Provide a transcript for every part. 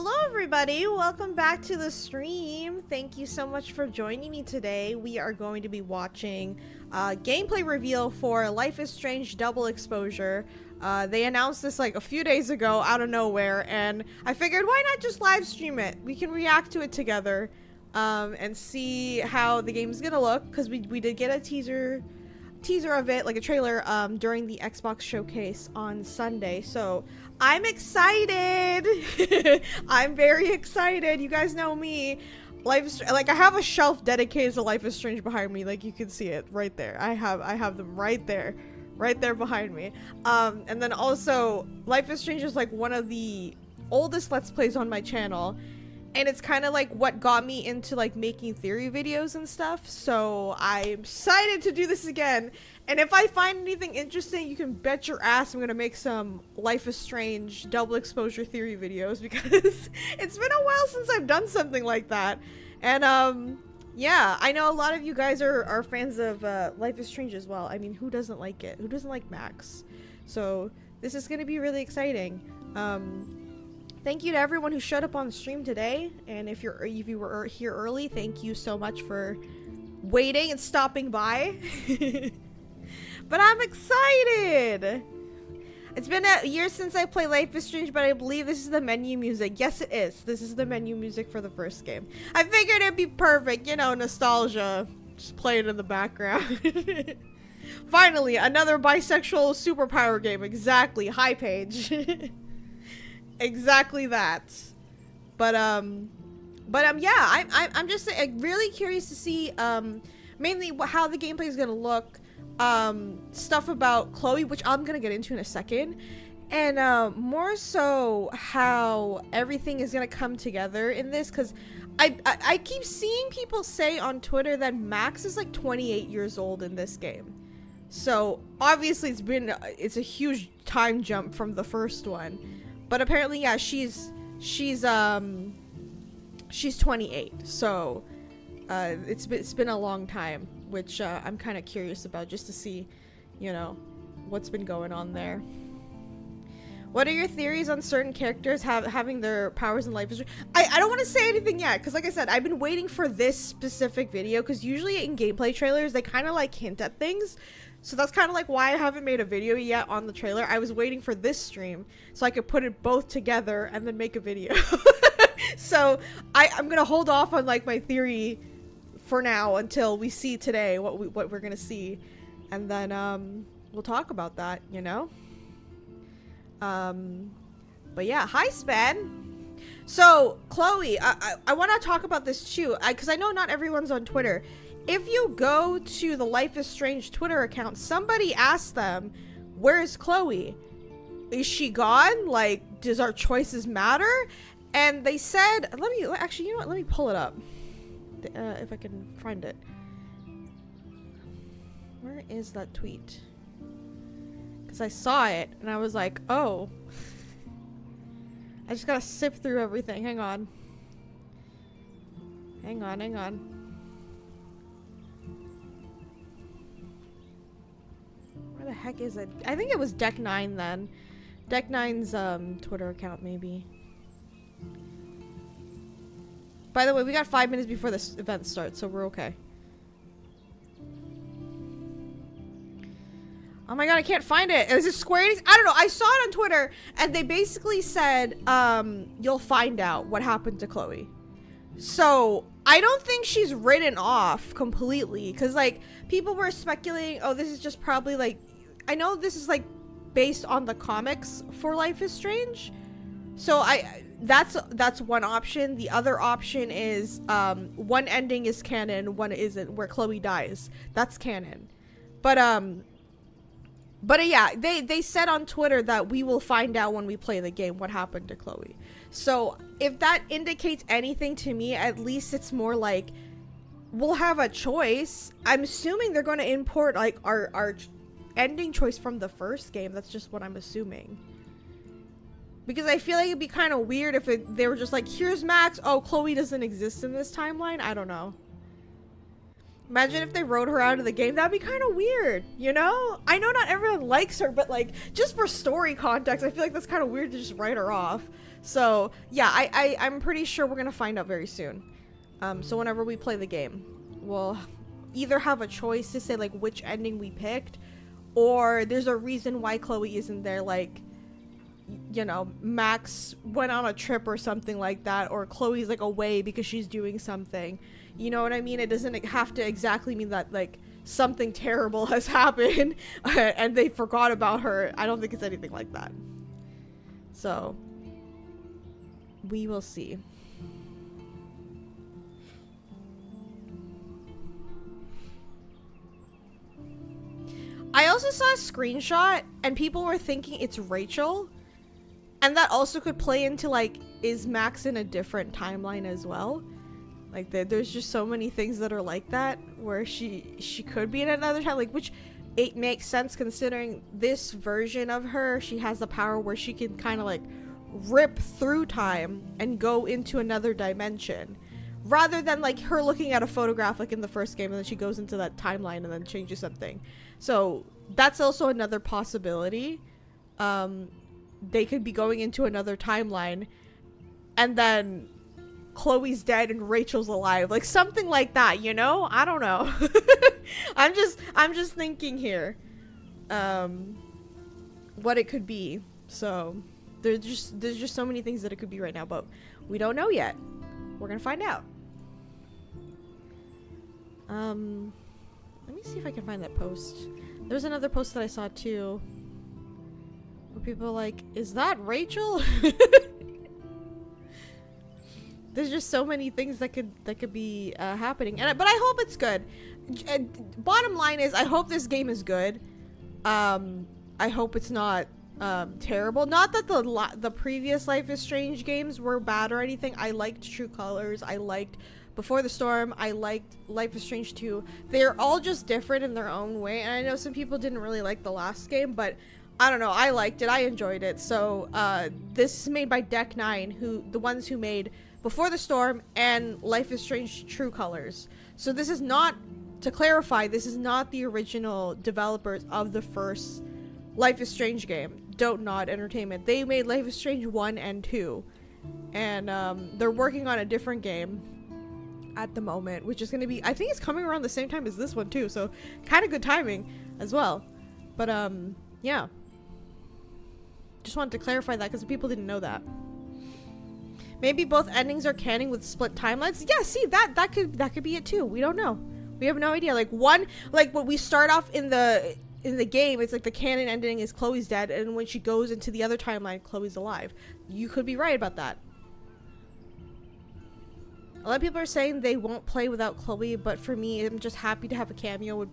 Hello everybody, welcome back to the stream. Thank you so much for joining me today. We are going to be watching gameplay reveal for Life is Strange Double Exposure. They announced this like a few days ago out of nowhere, and I figured why not just live stream it? We can react to it together and see how the game's gonna look, because we did get a teaser of it, like a trailer, during the Xbox showcase on Sunday. So I'm excited. I'm very excited. You guys know me. Like I have a shelf dedicated to Life is Strange behind me. Like you can see it right there. I have them right there behind me. And then also Life is Strange is like one of the oldest Let's Plays on my channel. And it's kind of like what got me into like making theory videos and stuff. So I'm excited to do this again. And if I find anything interesting, you can bet your ass I'm going to make some Life is Strange double exposure theory videos, because it's been a while since I've done something like that. And yeah, I know a lot of you guys are fans of Life is Strange as well. I mean, who doesn't like it? Who doesn't like Max? So this is going to be really exciting. Thank you to everyone who showed up on the stream today, and if you were here early, thank you so much for waiting and stopping by. But I'm excited! It's been a year since I played Life is Strange, but I believe this is the menu music. Yes, it is. This is the menu music for the first game. I figured it'd be perfect, you know, nostalgia. Just play it in the background. Finally, another bisexual superpower game. Exactly. Hi, Paige. Exactly that. But yeah, I'm just really curious to see mainly how the gameplay is gonna look, stuff about Chloe, which I'm gonna get into in a second, and more so how everything is gonna come together in this, because I keep seeing people say on Twitter that Max is like 28 years old in this game. So obviously it's a huge time jump from the first one. But apparently, yeah, she's 28, so it's been a long time, which I'm kind of curious about, just to see, you know, what's been going on there. What are your theories on certain characters having their powers in Life is Strange? I don't want to say anything yet, because like I said, I've been waiting for this specific video, because usually in gameplay trailers they kind of like hint at things. So that's kind of like why I haven't made a video yet on the trailer. I was waiting for this stream so I could put it both together and then make a video. So I'm gonna hold off on like my theory for now until we see today what we're gonna see, and then we'll talk about that, you know. But yeah, hi Spen. So Chloe, I want to talk about this too, because I know not everyone's on Twitter. If you go to the Life is Strange Twitter account, somebody asked them, where's Chloe? Is she gone? Like, does our choices matter? And they said, actually, you know what? Let me pull it up. If I can find it. Where is that tweet? Because I saw it and I was like, oh. I just gotta sift through everything. Hang on. Hang on. Where the heck is it? I think it was Deck 9 then. Deck 9's Twitter account, maybe. By the way, we got 5 minutes before this event starts, so we're okay. Oh my god, I can't find it. Is it Square Enix? I don't know. I saw it on Twitter, and they basically said, you'll find out what happened to Chloe. So I don't think she's written off completely, because like people were speculating, oh, this is just probably like, I know this is like based on the comics for Life is Strange, so that's one option. The other option is one ending is canon, one isn't, where Chloe dies. That's canon. But yeah, they said on Twitter that we will find out when we play the game what happened to Chloe. So if that indicates anything to me, at least it's more like we'll have a choice. I'm assuming they're going to import like our ending choice from the first game. That's just what I'm assuming. Because I feel like it'd be kind of weird if they were just like, here's Max. Oh, Chloe doesn't exist in this timeline. I don't know. Imagine if they wrote her out of the game. That'd be kind of weird, you know? I know not everyone likes her, but like, just for story context, I feel like that's kind of weird to just write her off. So yeah, I'm pretty sure we're gonna find out very soon. So whenever we play the game, we'll either have a choice to say like which ending we picked, or there's a reason why Chloe isn't there, like, you know, Max went on a trip or something like that, or Chloe's like away because she's doing something. You know what I mean? It doesn't have to exactly mean that like something terrible has happened and they forgot about her. I don't think it's anything like that. So we will see. I also saw a screenshot and people were thinking it's Rachel, and that also could play into like, is Max in a different timeline as well? Like there's just so many things that are like that where she could be in another time, like, which it makes sense considering this version of her, she has the power where she can kind of like rip through time and go into another dimension, rather than like her looking at a photograph like in the first game and then she goes into that timeline and then changes something. So that's also another possibility. They could be going into another timeline and then Chloe's dead and Rachel's alive, like something like that, you know? I don't know. I'm just thinking here what it could be. So there's just so many things that it could be right now, but we don't know yet. We're gonna find out. Let me see if I can find that post. There's another post that I saw too where people are like, is that Rachel? There's just so many things that could be happening, but I hope it's good. Bottom line is, I hope this game is good. I hope it's not terrible. Not that the previous Life is Strange games were bad or anything. I liked True Colors. I liked Before the Storm. I liked Life is Strange 2. They're all just different in their own way. And I know some people didn't really like the last game, but I don't know. I liked it. I enjoyed it. So this is made by Deck 9, the ones who made Before the Storm and Life is Strange True Colors. So this is not, to clarify, this is not the original developers of the first Life is Strange game. Don't Nod Entertainment. They made Life is Strange 1 and 2. And they're working on a different game at the moment, which is going to be, I think it's coming around the same time as this one too. So kind of good timing as well. But yeah. Just wanted to clarify that because people didn't know that. Maybe both endings are canon with split timelines. Yeah, see, that could be it too. We don't know. We have no idea. Like one, like when we start off in the game, it's like the canon ending is Chloe's dead, and when she goes into the other timeline, Chloe's alive. You could be right about that. A lot of people are saying they won't play without Chloe, but for me, I'm just happy to have a cameo. Would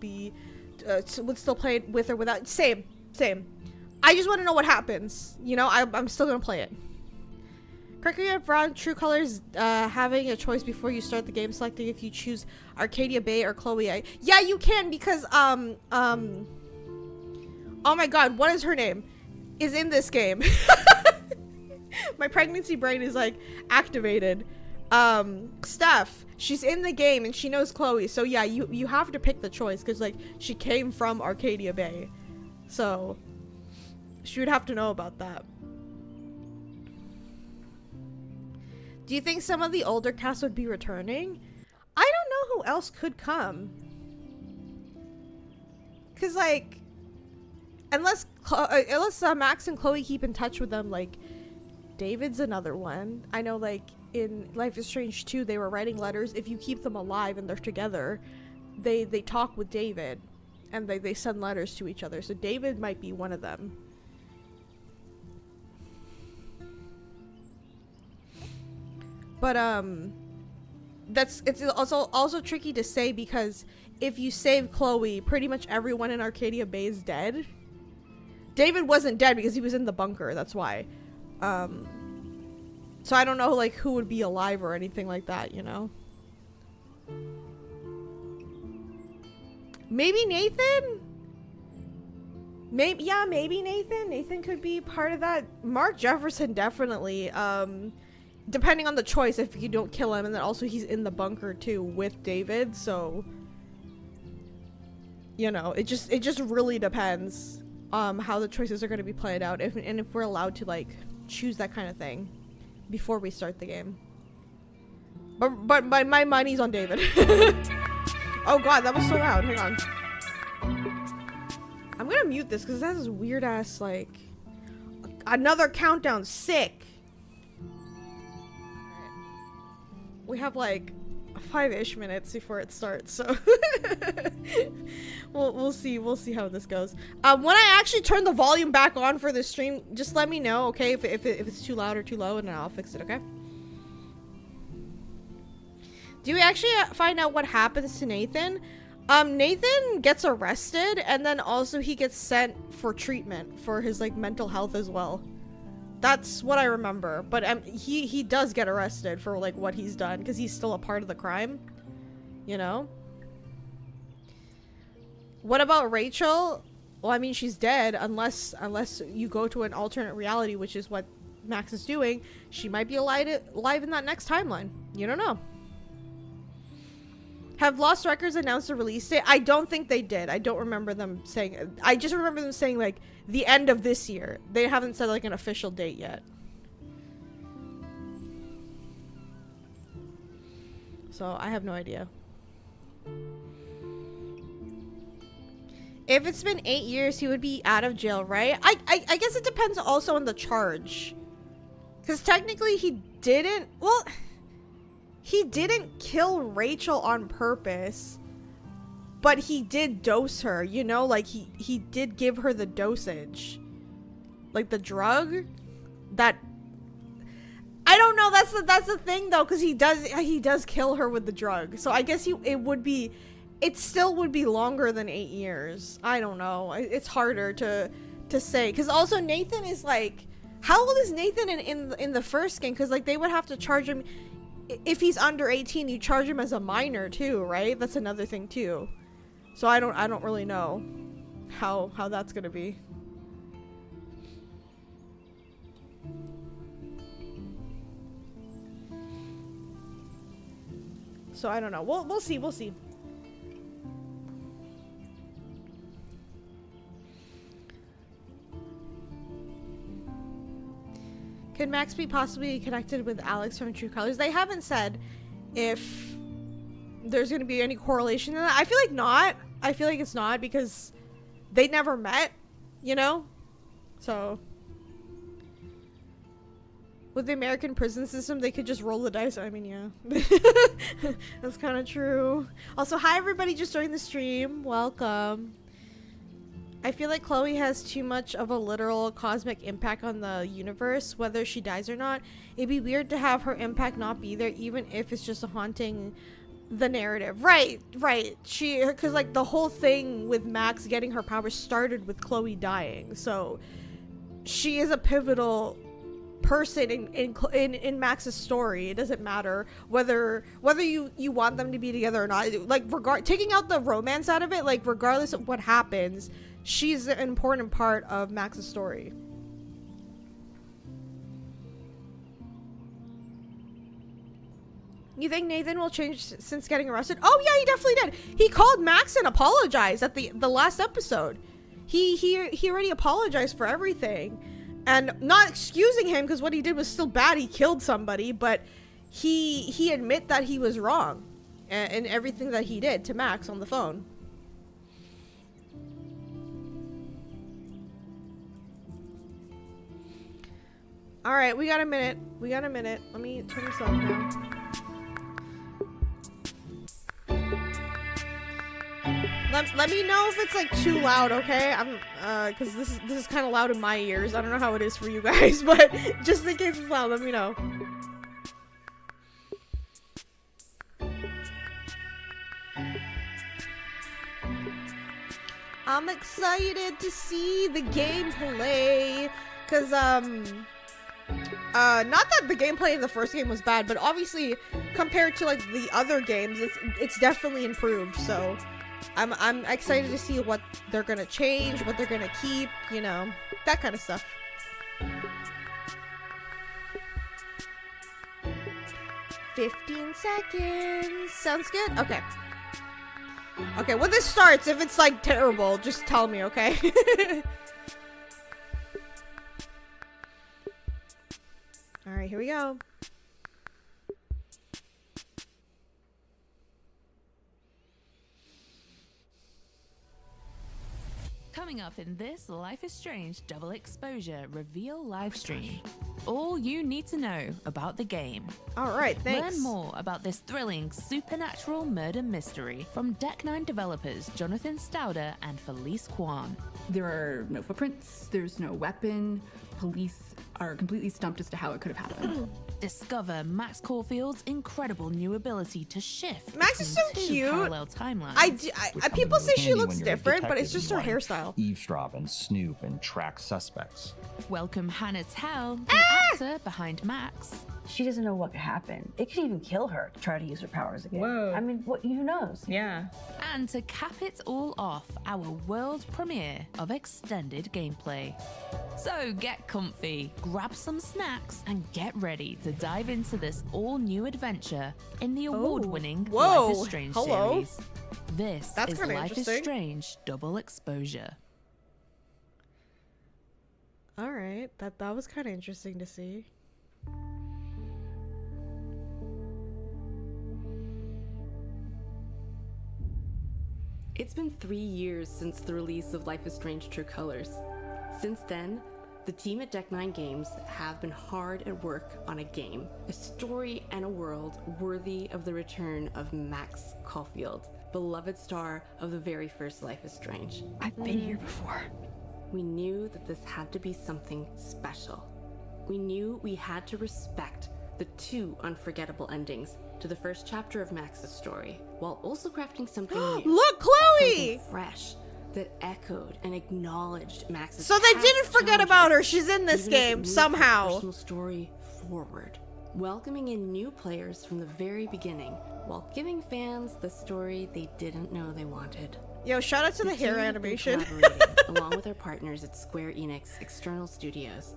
still play it with or without. Same. I just want to know what happens. You know, I'm still gonna play it. Correctly, around True Colors, having a choice before you start the game, selecting if you choose Arcadia Bay or Chloe. Yeah, you can, because oh my god, what is her name? Is in this game. My pregnancy brain is like activated. Steph, she's in the game and she knows Chloe, so yeah, you have to pick the choice because like she came from Arcadia Bay, so she would have to know about that. Do you think some of the older cast would be returning? I don't know who else could come. Cause like, unless Max and Chloe keep in touch with them, like David's another one. I know like in Life is Strange 2, they were writing letters. If you keep them alive and they're together, they talk with David and they send letters to each other. So David might be one of them. But it's also tricky to say because if you save Chloe, pretty much everyone in Arcadia Bay is dead. David wasn't dead because he was in the bunker, that's why. So I don't know like who would be alive or anything like that, you know? Maybe Nathan? Maybe Nathan. Nathan could be part of that. Mark Jefferson definitely. Depending on the choice, if you don't kill him, and then also he's in the bunker too with David, so you know, it just really depends how the choices are going to be played out, if we're allowed to like choose that kind of thing. before we start the game. But my money's on David. Oh god, that was so loud. Hang on. I'm gonna mute this because that is weird ass, like, another countdown. Sick. We have like 5-ish minutes before it starts, so we'll see how this goes. When I actually turn the volume back on for the stream, just let me know, okay, if it's too loud or too low, and then I'll fix it, okay? Do we actually find out what happens to Nathan? Nathan gets arrested, and then also he gets sent for treatment for his, like, mental health as well. That's what I remember, but he does get arrested for, like, what he's done, because he's still a part of the crime, you know? What about Rachel? Well, I mean, she's dead, unless you go to an alternate reality, which is what Max is doing. She might be alive in that next timeline. You don't know. Have Lost Records announced a release date? I don't think they did. I don't remember them saying. I just remember them saying, like, the end of this year. They haven't said, like, an official date yet. So I have no idea. If it's been 8 years, he would be out of jail, right? I guess it depends also on the charge. Because technically he didn't... Well... He didn't kill Rachel on purpose, but he did dose her, you know? Like, he did give her the dosage. Like, the drug? That... I don't know, that's the thing, though, because he does kill her with the drug. So I guess it still would be longer than 8 years. I don't know. It's harder to say. Because also, Nathan is, like... How old is Nathan in the first game? Because, like, they would have to charge him... If he's under 18, you charge him as a minor too, right? That's another thing too. So I don't really know how that's gonna be. So I don't know. We'll see. Could Max be possibly connected with Alex from True Colors? They haven't said if there's going to be any correlation in that. I feel like not. I feel like it's not because they never met, you know? So with the American prison system, they could just roll the dice. I mean, yeah. That's kind of true. Also, hi everybody just joined the stream. Welcome. I feel like Chloe has too much of a literal cosmic impact on the universe, whether she dies or not. It'd be weird to have her impact not be there, even if it's just a haunting the narrative. Right. Because, like, the whole thing with Max getting her powers started with Chloe dying. So she is a pivotal person in Max's story. It doesn't matter whether you want them to be together or not. Like, taking out the romance out of it, like, regardless of what happens, she's an important part of Max's story. You think Nathan will change since getting arrested? Oh yeah, he definitely did. He called Max and apologized at the last episode. He already apologized for everything. And not excusing him because what he did was still bad. He killed somebody, but he admit that he was wrong in everything that he did to Max on the phone. All right, we got a minute. Let me turn this off now. Let me know if it's like too loud, okay? Cause this is kind of loud in my ears. I don't know how it is for you guys, but just in case it's loud, let me know. I'm excited to see the gameplay, cause not that the gameplay in the first game was bad, but obviously compared to like the other games, it's definitely improved. So I'm excited to see what they're gonna change, what they're gonna keep, you know, that kind of stuff. "15 seconds. Sounds good? Okay. Okay, when this starts, if it's like terrible, just tell me, okay? All right, here we go. Coming up in this Life is Strange double exposure reveal live stream. All you need to know about the game. All right, thanks. Learn more about this thrilling supernatural murder mystery from Deck 9 developers Jonathan Stauder and Felice Kwan. There are no footprints, there's no weapon. Police are completely stumped as to how it could have happened. Discover Max Caulfield's incredible new ability to shift. Max is so between two cute. parallel timelines. People say she handy looks when you're a different, but detective it's just and her you wanna hairstyle. Eavesdrop and snoop and track suspects. Welcome Hannah Tell, the actor behind Max. She doesn't know what could happen. It could even kill her to try to use her powers again. Whoa. I mean, who knows? Yeah. And to cap it all off, our world premiere of extended gameplay. So get comfy, grab some snacks, and get ready to dive into this all-new adventure in the award-winning Whoa. Life is Strange Hello. series. This That's is kinda Life is interesting. Strange Double Exposure. All right, that was kind of interesting to see. It's been 3 years since the release of Life is Strange True Colors. Since then, the team at Deck 9 Games have been hard at work on a game, a story and a world worthy of the return of Max Caulfield, beloved star of the very first Life is Strange. I've been here before. We knew that this had to be something special. We knew we had to respect the 2 unforgettable endings to the first chapter of Max's story, while also crafting something new. Look, Chloe! Something fresh that echoed and acknowledged Max's So they past didn't forget challenges, about her. She's in this even as it game moved her somehow. personal story forward, welcoming in new players from the very beginning, while giving fans the story they didn't know they wanted. Yo, shout out to the team hair has been animation. collaborating, along with our partners at Square Enix External Studios,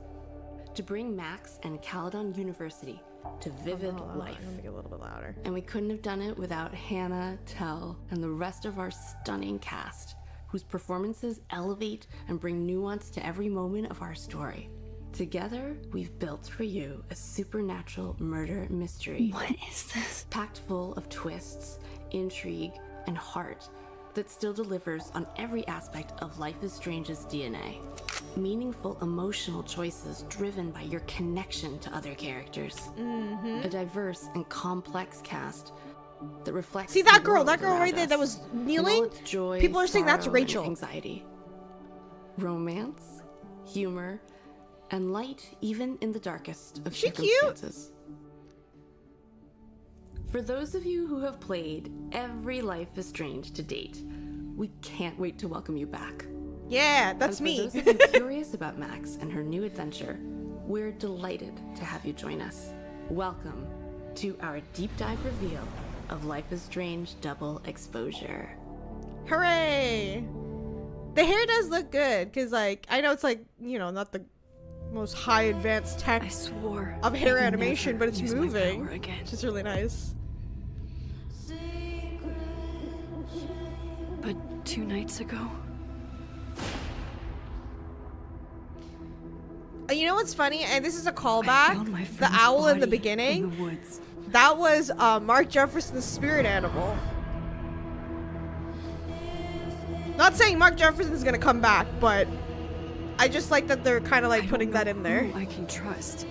to bring Max and Caledon University to vivid life. I'm gonna make it a little bit louder. And we couldn't have done it without Hannah, Tell, and the rest of our stunning cast, whose performances elevate and bring nuance to every moment of our story. Together, we've built for you a supernatural murder mystery. What is this? Packed full of twists, intrigue, and heart that still delivers on every aspect of Life is Strange's DNA. Meaningful emotional choices driven by your connection to other characters. A diverse and complex cast that reflects See the that girl world right around there that us, was in kneeling? all its joy, People are saying that's sorrow, and Rachel. anxiety, romance, humor, and light even in the darkest of She cute? circumstances. For those of you who have played every Life is Strange to date, we can't wait to welcome you back. Yeah, that's And me. for those of you curious about Max and her new adventure, we're delighted to have you join us. Welcome to our deep dive reveal of Life is Strange Double Exposure. Hooray! The hair does look good, because, like, I know it's, like, you know, not the most high advanced tech I swore of hair I'd animation, never but it's use my moving. power again. It's just really nice. But 2 nights ago, You know what's funny? And this is a I callback. found my The friend's owl in the body beginning. in the woods. That was Mark Jefferson's spirit animal. Not saying Mark Jefferson's gonna come back, but I just like that they're kind of like I putting don't that know in there. who I can trust,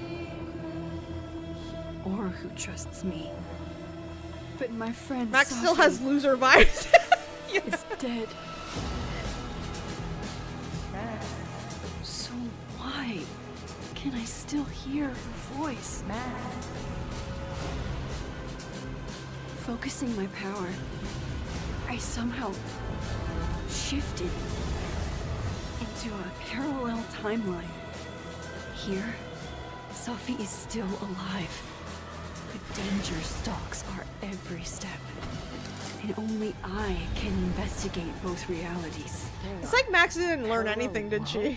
or who trusts me. But my friend Max still Sophie has loser vibes. Yeah. is dead. So why can I still hear her voice? Focusing my power, I somehow shifted into a parallel timeline. Here, Sophie is still alive, but danger stalks our every step. And only I can investigate both realities. It's like Max didn't learn anything, did she?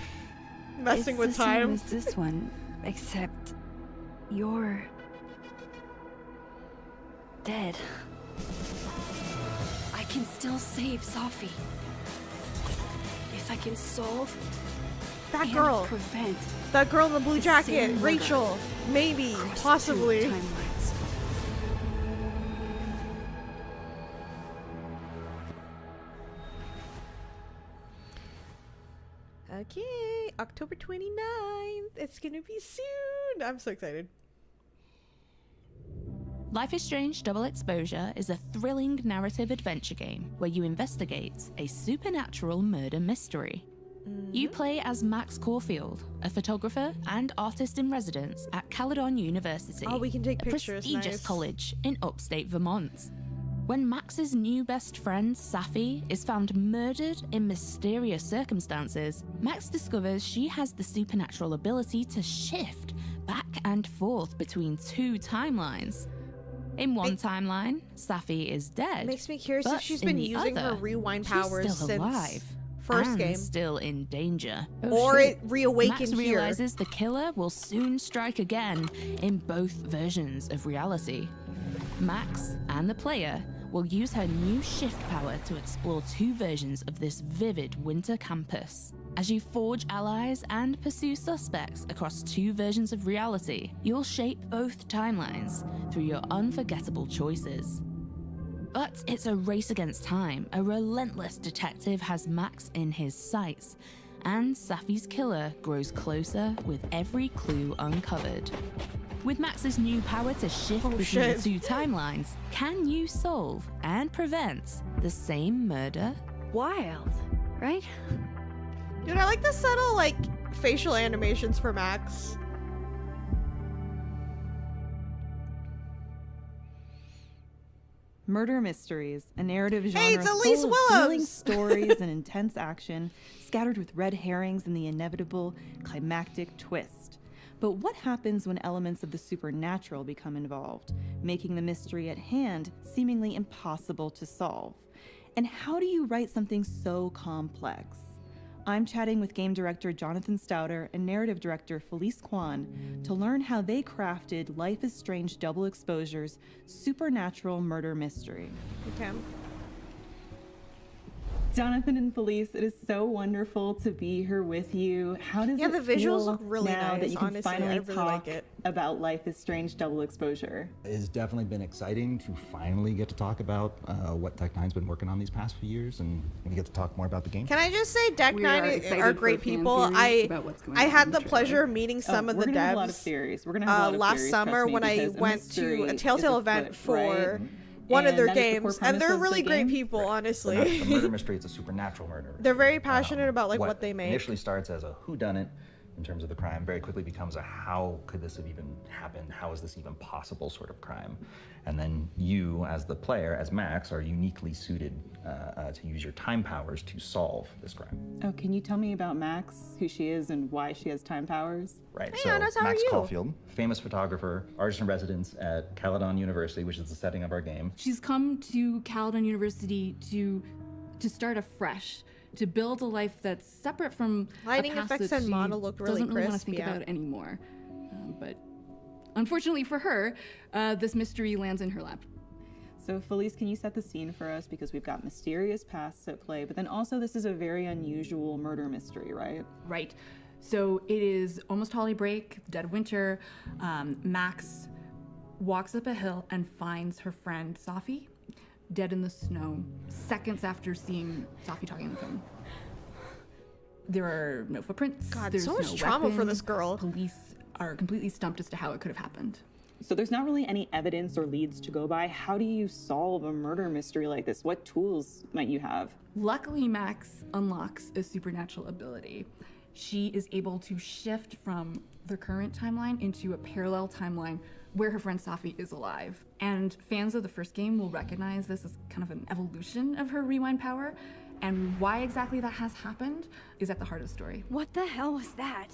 Messing with It's the time. same as this one, except you're dead. I can still save Sophie if I can solve That and girl. prevent That girl in the blue the jacket. same murder Rachel. Maybe. across Possibly. 2 timelines. Okay. October 29th. It's gonna be soon. I'm so excited. Life is Strange Double Exposure is a thrilling narrative adventure game where you investigate a supernatural murder mystery. You play as Max Caulfield, a photographer and artist in residence at Caledon University, Oh, we can take a pictures, prestigious nice. college in upstate Vermont. When Max's new best friend, Safi, is found murdered in mysterious circumstances, Max discovers she has the supernatural ability to shift back and forth between 2 timelines. In one timeline, Safi is dead. Makes me curious if but she's in been the using her other, rewind she's powers still since alive first and game. still in danger. Or it reawakened Max here. realizes the killer will soon strike again in both versions of reality. Max and the player will use her new shift power to explore 2 versions of this vivid winter campus. As you forge allies and pursue suspects across 2 versions of reality, you'll shape both timelines through your unforgettable choices. But it's a race against time. A relentless detective has Max in his sights, and Safi's killer grows closer with every clue uncovered. With Max's new power to shift between shit. the 2 timelines, can you solve and prevent the same murder? Wild, right? Dude, I like the subtle, like, facial animations for Max. Murder mysteries, a narrative genre Hey, it's Elise full of thrilling Williams! stories and intense action, scattered with red herrings and the inevitable climactic twist. But what happens when elements of the supernatural become involved, making the mystery at hand seemingly impossible to solve? And how do you write something so complex? I'm chatting with game director Jonathan Stouter and narrative director Felice Kwan to learn how they crafted Life is Strange Double Exposure's supernatural murder mystery. Okay. Jonathan and Felice, it is so wonderful to be here with you. How does Yeah, it the visuals feel look really now that nice, you can honestly. finally I really talk like it. about Life is Strange Double Exposure? It's definitely been exciting to finally get to talk about what Tech9's been working on these past few years, and we get to talk more about the game. Can I just say Deck We 9 are are excited great for fan people. theories about what's going I on had in the the pleasure trailer. of meeting some of we're the gonna have a lot of devs theories. We're gonna have a lot of last theories, summer trust me, when I because a went to mystery a is Telltale a event foot, right? for one of And their that is the core games, and premise they're of the really great game. people, Right. honestly. The murder mystery, it's a supernatural murder. They're very passionate about like what they make. Initially starts as a whodunit in terms of the crime, very quickly becomes a how could this have even happened? How is this even possible sort of crime? And then you, as the player, as Max, are uniquely suited to use your time powers to solve this crime. Oh, can you tell me about Max, who she is and why she has time powers? Right. Hey, So Anas, how are Max you? Caulfield, famous photographer, artist in residence at Caledon University, which is the setting of our game. She's come to Caledon University to start afresh, to build a life that's separate from Lighting a past effects that and she model look really doesn't really want crisp, to think yeah. about anymore. But unfortunately for her, this mystery lands in her lap. So Felice, can you set the scene for us? Because we've got mysterious pasts at play, but then also this is a very unusual murder mystery, right? Right. So it is almost holiday break, dead of winter. Max walks up a hill and finds her friend Safi dead in the snow, seconds after seeing Safi talking on the phone. There are no footprints. God, there's so much no trauma for weapon. this girl. Police are completely stumped as to how it could have happened. So there's not really any evidence or leads to go by. How do you solve a murder mystery like this? What tools might you have? Luckily, Max unlocks a supernatural ability. She is able to shift from the current timeline into a parallel timeline where her friend Safi is alive. And fans of the first game will recognize this as kind of an evolution of her rewind power. And why exactly that has happened is at the heart of the story. What the hell was that?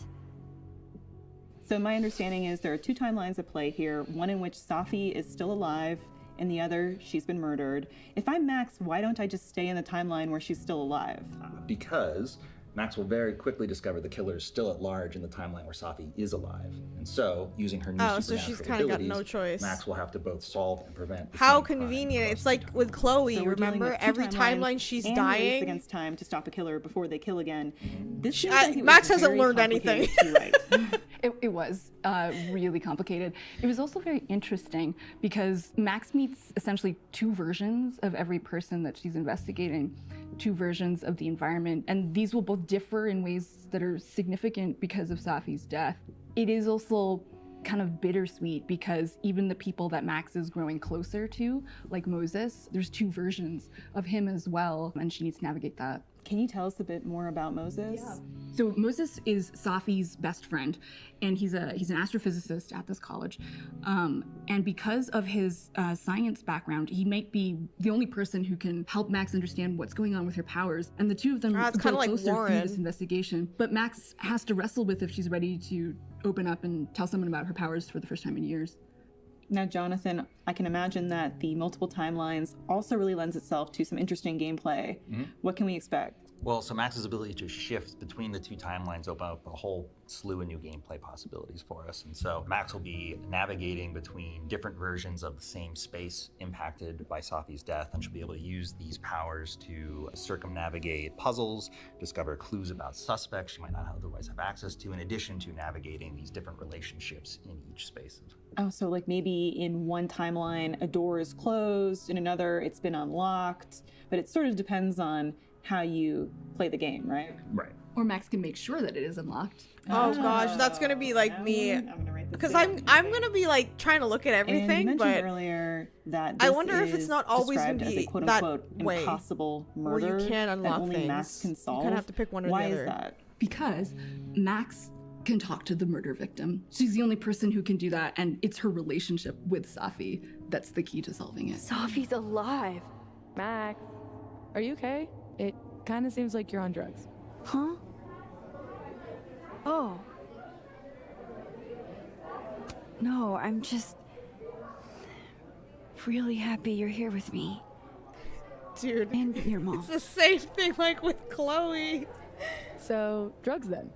So my understanding is there are two timelines at play here, one in which Safi is still alive, and the other, she's been murdered. If I'm Max, why don't I just stay in the timeline where she's still alive? Because Max will very quickly discover the killer is still at large in the timeline where Safi is alive. And so, using her new Oh, so supernatural she's kinda got abilities, no choice. Max will have to both solve and prevent the How same crime convenient. across It's two like with timelines. Chloe, So we're dealing remember? with two Every timelines timeline she's and a race dying. against time to stop a killer before they kill again. This seems I- like it was Max hasn't very learned anything. complicated to write. It was really complicated. It was also very interesting because Max meets essentially two versions of every person that she's investigating, two versions of the environment, and these will both differ in ways that are significant because of Safi's death. It is also kind of bittersweet because even the people that Max is growing closer to, like Moses, there's two versions of him as well, and she needs to navigate that. Can you tell us a bit more about Moses? So Moses is Safi's best friend, and he's an astrophysicist at this college. And because of his science background, he might be the only person who can help Max understand what's going on with her powers. And the two of them it's go kinda like closer through Warren. this investigation. But Max has to wrestle with if she's ready to open up and tell someone about her powers for the first time in years. Now, Jonathan, I can imagine that the multiple timelines also really lends itself to some interesting gameplay. What can we expect? Well, so Max's ability to shift between the two timelines open up a whole slew of new gameplay possibilities for us. And so Max will be navigating between different versions of the same space impacted by Safi's death, and she'll be able to use these powers to circumnavigate puzzles, discover clues about suspects she might not otherwise have access to, in addition to navigating these different relationships in each space. Oh, so like maybe in one timeline, a door is closed, in another, it's been unlocked, but it sort of depends on how you play the game, right? Right. Or Max can make sure that it is unlocked. Oh gosh, that's gonna be like me. I'm gonna write this Because down. I'm gonna be like trying to look at And you everything, mentioned but earlier that I this wonder if it's is not always gonna described as be a quote that unquote way, impossible where you murder can't unlock that only things. Max can You solve. kinda have to pick one or the Why other. is that? Because Max can talk to the murder victim. She's the only person who can do that, and it's her relationship with Safi that's the key to solving it. Safi's alive. Max, are you okay? It kind of seems like you're on drugs. Huh? Oh. No, I'm just really happy you're here with me. dude, And your mom. it's the same thing like with Chloe. So, drugs then.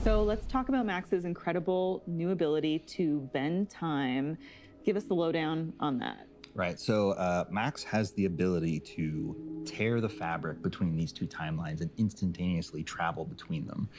So let's talk about Max's incredible new ability to bend time. Give us the lowdown on that. Right, so Max has the ability to tear the fabric between these two timelines and instantaneously travel between them.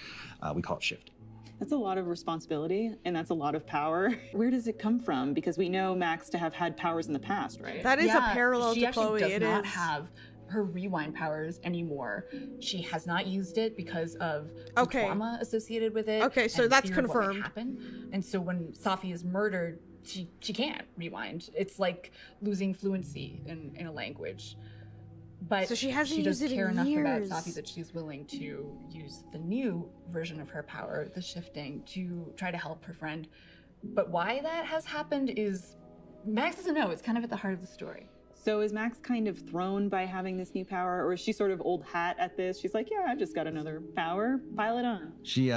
We call it shifting. That's a lot of responsibility and that's a lot of power. Where does it come from? Because we know Max to have had powers in the past, right? That is a parallel she to actually Chloe. does It not is. have her rewind powers anymore. She has not used it because of the Okay. trauma associated with it. Okay, so and that's fear of what might confirmed. happen. And so when Safi is murdered, she can't rewind. It's like losing fluency in a language. But So she hasn't she does used it care in enough years. about Safi that she's willing to use the new version of her power, the shifting, to try to help her friend. But why that has happened is Max doesn't know. It's kind of at the heart of the story. So is Max kind of thrown by having this new power, or is she sort of old hat at this? She's like, yeah, I've just got another power, pile it on. She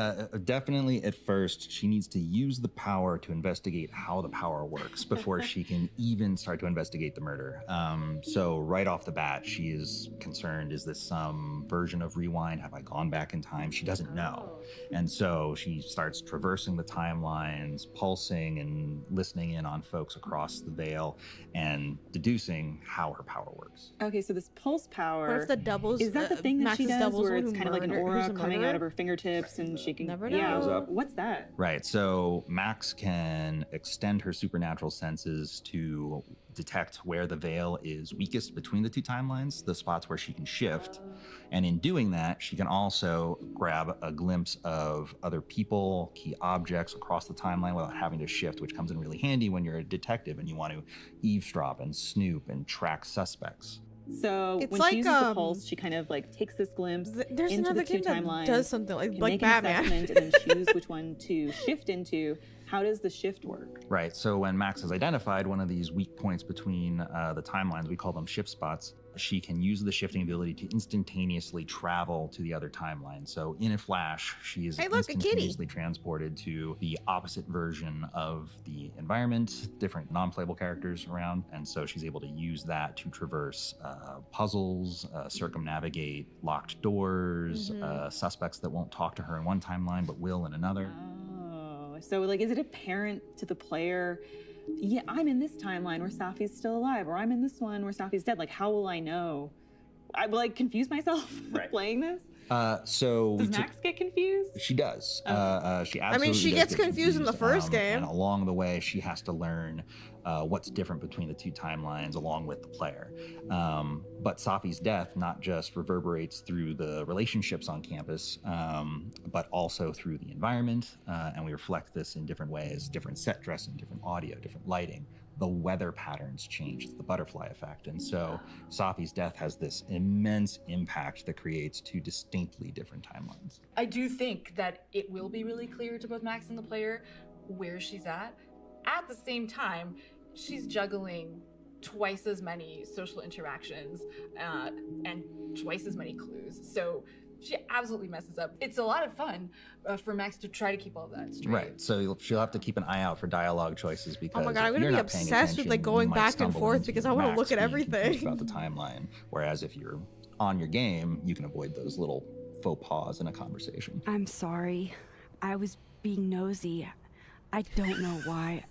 definitely, at first, she needs to use the power to investigate how the power works before she can even start to investigate the murder. So right off the bat, she is concerned, is this some version of rewind? Have I gone back in time? She doesn't know. And so she starts traversing the timelines, pulsing and listening in on folks across the veil and deducing how her power works. Okay, so this pulse power. What if the doubles? Is that the thing that she Max's does doubles where one it's who kind of like an murdered- aura who's a coming out murderer? of her fingertips and she can Never Yeah. know. What's that? Right, so Max can extend her supernatural senses to detect where the veil is weakest between the two timelines, the spots where she can shift. And in doing that, she can also grab a glimpse of other people, key objects across the timeline without having to shift, which comes in really handy when you're a detective and you want to eavesdrop and snoop and track suspects. So It's when like, she uses the pulse, she kind of like takes this glimpse There's into another the two game that timelines, does something can like make an Batman. assessment and then choose which one to shift into. How does the shift work? Right, so when Max has identified one of these weak points between the timelines, we call them shift spots, she can use the shifting ability to instantaneously travel to the other timeline. So in a flash, she is Hey, look, a kitty. instantaneously transported to the opposite version of the environment, different non-playable characters around, and so she's able to use that to traverse puzzles, circumnavigate locked doors, suspects that won't talk to her in one timeline but will in another. Oh, so like, is it apparent to the player, yeah, I'm in this timeline where Safi's still alive, or I'm in this one where Safi's dead? Like, how will I know? I will like confuse myself playing this. So does Max get confused? She does. Okay. She absolutely. I mean, she gets confused in the first game. And along the way, she has to learn what's different between the two timelines, along with the player. But Safi's death not just reverberates through the relationships on campus, but also through the environment, and we reflect this in different ways: different set dressing, different audio, different lighting. The weather patterns change. It's the butterfly effect. And so Safi's death has this immense impact that creates two distinctly different timelines. I do think that it will be really clear to both Max and the player where she's at. At the same time, she's juggling twice as many social interactions and twice as many clues. So she absolutely messes up. It's a lot of fun for Max to try to keep all that straight. Right, so she'll have to keep an eye out for dialogue choices because Oh my god, I'm gonna be obsessed with like going back and forth because I want to look at everything. About the timeline, whereas if you're on your game, you can avoid those little faux pas in a conversation. I'm sorry. I was being nosy. I don't know why.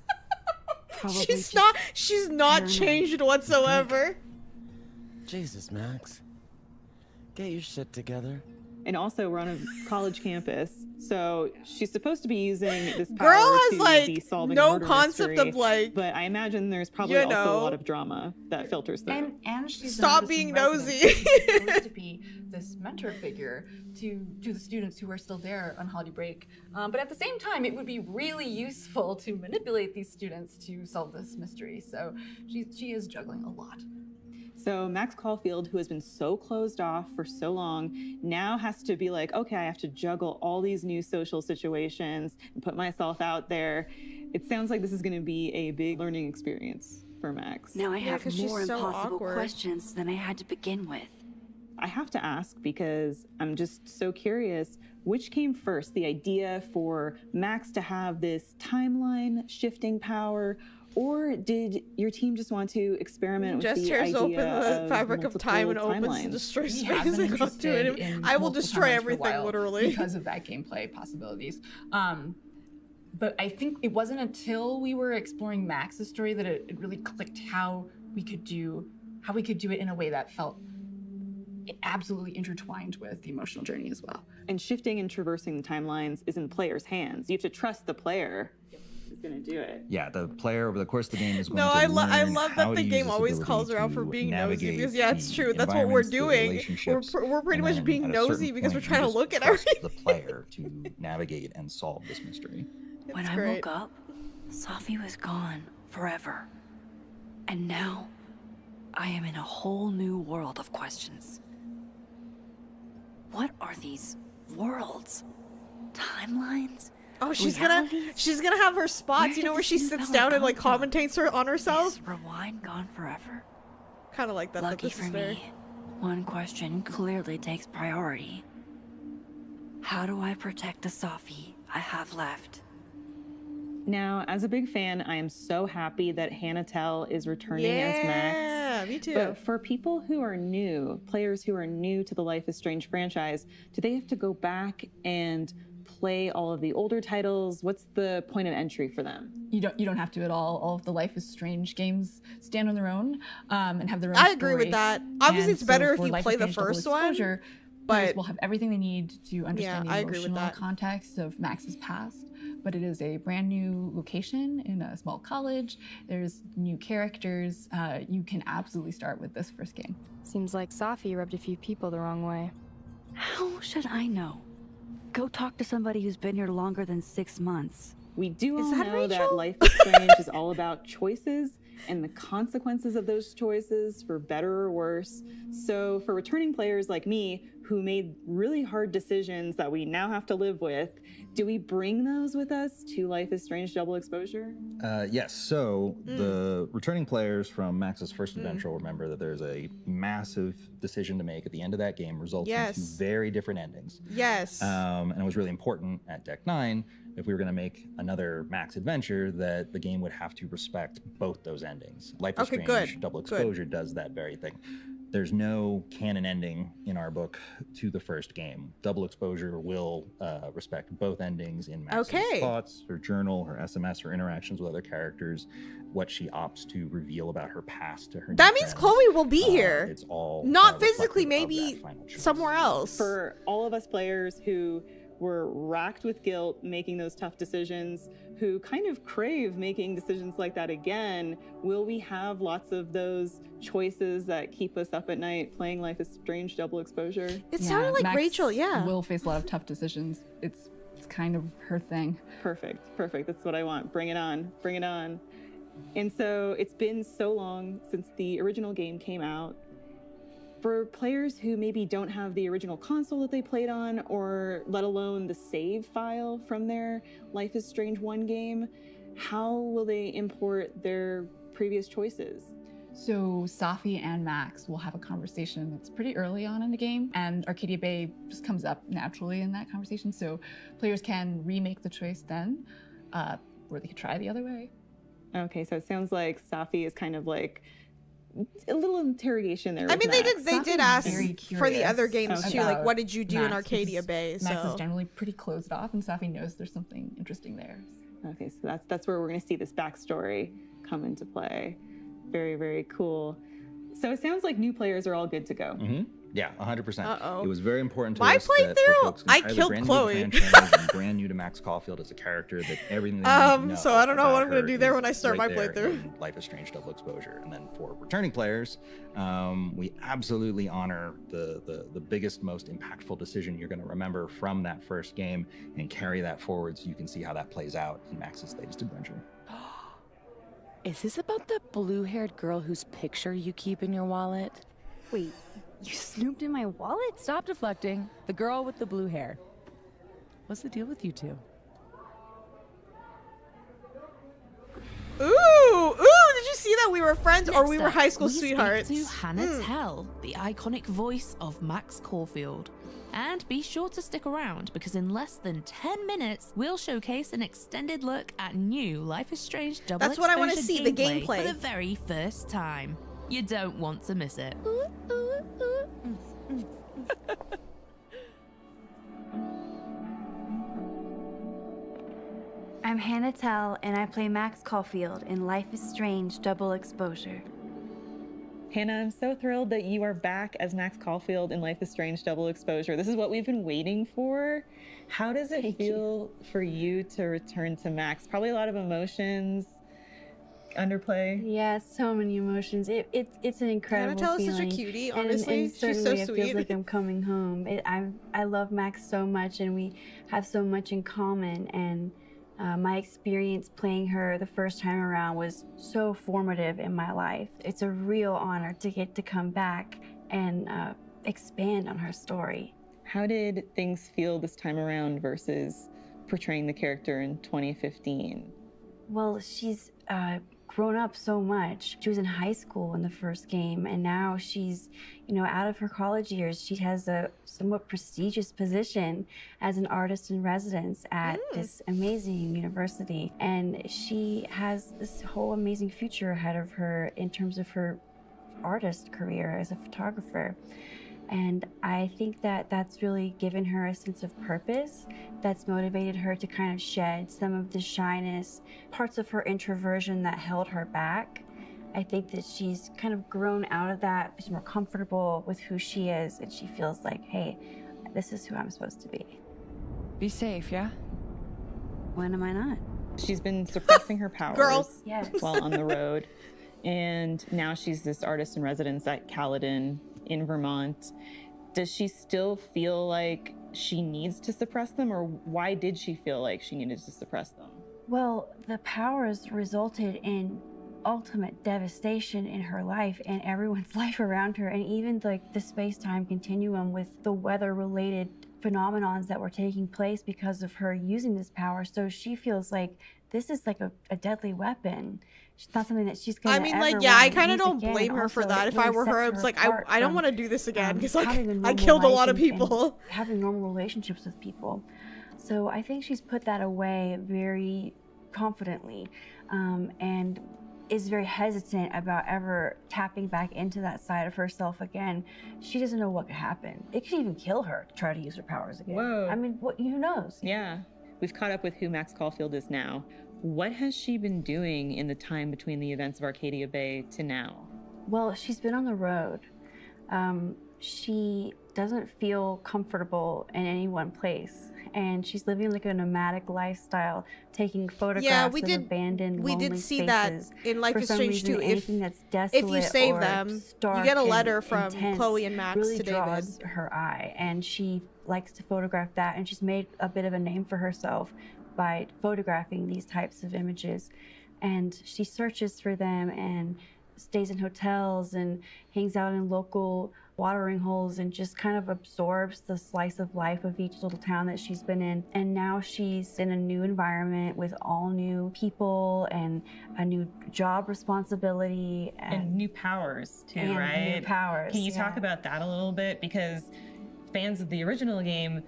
Probably she's not changed whatsoever. Jesus, Max. Get your shit together. And also, we're on a college campus, so she's supposed to be using this power Girl has to like be solving no a murder concept mystery, of like. but I imagine there's probably also a lot of drama that filters through. And she's Stop being nosy. She's supposed to be this mentor figure to the students who are still there on holiday break. But at the same time, it would be really useful to manipulate these students to solve this mystery. So she is juggling a lot. So Max Caulfield, who has been so closed off for so long, now has to be like, okay, I have to juggle all these new social situations and put myself out there. It sounds like this is going to be a big learning experience for Max. Now I have more so impossible awkward. questions than I had to begin with. I have to ask because I'm just so curious, which came first, the idea for Max to have this timeline shifting power, or did your team just want to experiment with the tears idea open the of fabric of time and opens timelines? and destroys We space have been and goes to interested it. in I will multiple destroy timelines for a everything, while literally. because of that gameplay possibilities. But I think it wasn't until we were exploring Max's story that it really clicked how we could do it in a way that felt absolutely intertwined with the emotional journey as well. And shifting and traversing the timelines is in players' hands. You have to trust the player is going to do it. Yeah, the player over the course of the game is going No, to I learn love how that to the use game this always ability calls her out for to being nosy. navigate Because yeah, it's the true. That's what we're environments, the doing. relationships, We're pretty and much then being at a nosy certain because we're point, trying you to just look at trust everything. the player to navigate and solve this mystery. When I woke up, Safi was gone forever. And now, I am in a whole new world of questions. What are these worlds? Timelines? Oh, she's Realities? gonna have her spots, you know, did where she this sits fella down and come like from? commentates on herself. Is rewind gone forever? Kind of like that. Lucky this for is there. me, one question clearly takes priority. How do I protect the Safi I have left? Now, as a big fan, I am so happy that Hannah Tell is returning as Max. Yeah, me too. But for people who are new, players who are new to the Life is Strange franchise, do they have to go back and play all of the older titles? What's the point of entry for them? You don't have to at all. All of the Life is Strange games stand on their own and have their own I agree with story. that. Obviously, And it's better so if for you Life play is the Strange Double first one, Exposure, but players will have everything they need to understand Yeah, I the agree with emotional that. context of Max's past. But it is a brand new location in a small college. There's new characters. You can absolutely start with this first game. Seems like Safi rubbed a few people the wrong way. How should I know? Go talk to somebody who's been here longer than 6 months. We do all that know that Rachel? Life is Strange is all about choices and the consequences of those choices, for better or worse. So for returning players like me, who made really hard decisions that we now have to live with. Do we bring those with us to Life is Strange Double Exposure? Yes. So the returning players from Max's first adventure will remember that there's a massive decision to make at the end of that game, results in two very different endings. Yes. And it was really important at Deck 9, if we were going to make another Max adventure, that the game would have to respect both those endings. Life is Strange Double Exposure does that very thing. There's no canon ending in our book to the first game. Double Exposure will respect both endings in Max's thoughts, her journal, her SMS, her interactions with other characters, what she opts to reveal about her past to her. That means Chloe will be here. It's all not physically, maybe somewhere else. For all of us players who were racked with guilt making those tough decisions, who kind of crave making decisions like that again, will we have lots of those choices that keep us up at night playing Life is Strange Double Exposure? It sounded like Max Rachel, will face a lot of tough decisions. It's kind of her thing. Perfect. That's what I want. Bring it on. And so it's been so long since the original game came out. For players who maybe don't have the original console that they played on, or let alone the save file from their Life is Strange 1 game, how will they import their previous choices? So Safi and Max will have a conversation that's pretty early on in the game, and Arcadia Bay just comes up naturally in that conversation. So players can remake the choice then, or they could try the other way. Okay, so it sounds like Safi is kind of like a little interrogation there. I mean, they did ask for the other games too, like what did you do in Arcadia Bay? Max is generally pretty closed off, and Safi knows there's something interesting there. Okay, so that's where we're going to see this backstory come into play. Very, very cool. So it sounds like new players are all good to go. Yeah, 100%. Uh-oh. It was very important to My us that for folks I either killed brand Chloe. new to the franchise and brand new to Max Caulfield as a character, that everything they need to know so I don't know what I'm going gonna do there when I start my playthrough. in Life is Strange Double Exposure. And then for returning players, we absolutely honor the biggest, most impactful decision you're going to remember from that first game and carry that forward so you can see how that plays out in Max's latest adventure. Is this about the blue-haired girl whose picture you keep in your wallet? Wait, you snooped in my wallet? Stop deflecting. The girl with the blue hair. What's the deal with you two? Ooh, did you see that we were friends or we were Next up, high school we sweethearts? Speak to Hannah Tell, the iconic voice of Max Caulfield. And be sure to stick around, because in less than 10 minutes, we'll showcase an extended look at new Life is Strange Double That's what I want to Exposure see, the gameplay. for the very first time. You don't want to miss it. I'm Hannah Tell, and I play Max Caulfield in Life is Strange Double Exposure. Hannah, I'm so thrilled that you are back as Max Caulfield in Life is Strange Double Exposure. This is what we've been waiting for. How does it feel for you to return to Max? Probably a lot of emotions, underplay. Yeah, so many emotions. It's an incredible Hannah Tell feeling. is such a cutie, honestly. And She's so certainly sweet. It feels like I'm coming home. I love Max so much, and we have so much in common. And my experience playing her the first time around was so formative in my life. It's a real honor to get to come back and expand on her story. How did things feel this time around versus portraying the character in 2015? Well, she's grown up so much. She was in high school in the first game, and now she's, out of her college years, she has a somewhat prestigious position as an artist in residence at this amazing university. And she has this whole amazing future ahead of her in terms of her artist career as a photographer. And I think that that's really given her a sense of purpose that's motivated her to kind of shed some of the shyness, parts of her introversion that held her back. I think that she's kind of grown out of that. She's more comfortable with who she is, and she feels like, hey, this is who I'm supposed to be. Be safe, yeah? When am I not? She's been suppressing her powers Yes. while on the road. And now she's this artist in residence at Caledon in Vermont. Does she still feel like she needs to suppress them, or why did she feel like she needed to suppress them? Well, the powers resulted in ultimate devastation in her life and everyone's life around her, and even like the space-time continuum with the weather-related phenomenons that were taking place because of her using this power. So she feels like this is like a deadly weapon. It's not something that she's gonna I mean, ever like, yeah, I wanna kind of use don't again. blame her for Also, that. it If I really were her, sets it's like, apart I don't from, want to do this again because like having a I normal killed a life lot of and people. having normal relationships with people. So I think she's put that away very confidently, and is very hesitant about ever tapping back into that side of herself again. She doesn't know what could happen. It could even kill her to try to use her powers again. Whoa. I mean, who knows? Yeah. We've caught up with who Max Caulfield is now. What has she been doing in the time between the events of Arcadia Bay to now? Well, she's been on the road. She doesn't feel comfortable in any one place, and she's living like a nomadic lifestyle, taking photographs of abandoned, we lonely did see spaces. that in Life For is some Strange reason, too. anything that's desolate If you save or them, you stark get a and letter from intense Chloe and Max really to David. draws her eye, and she likes to photograph that, and she's made a bit of a name for herself by photographing these types of images. And she searches for them and stays in hotels and hangs out in local watering holes and just kind of absorbs the slice of life of each little town that she's been in. And now she's in a new environment with all new people and a new job responsibility. And new powers too, and right? New powers. Can you talk about that a little bit? Because fans of the original game,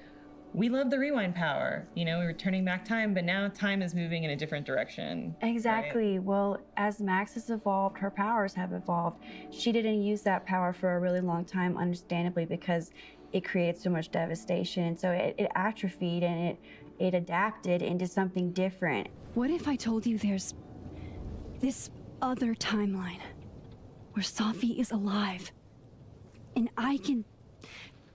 we love the rewind power. You know, we were turning back time, but now time is moving in a different direction. Exactly. Right? Well, as Max has evolved, her powers have evolved. She didn't use that power for a really long time, understandably, because it created so much devastation. So it atrophied and it adapted into something different. What if I told you there's this other timeline where Safi is alive and I can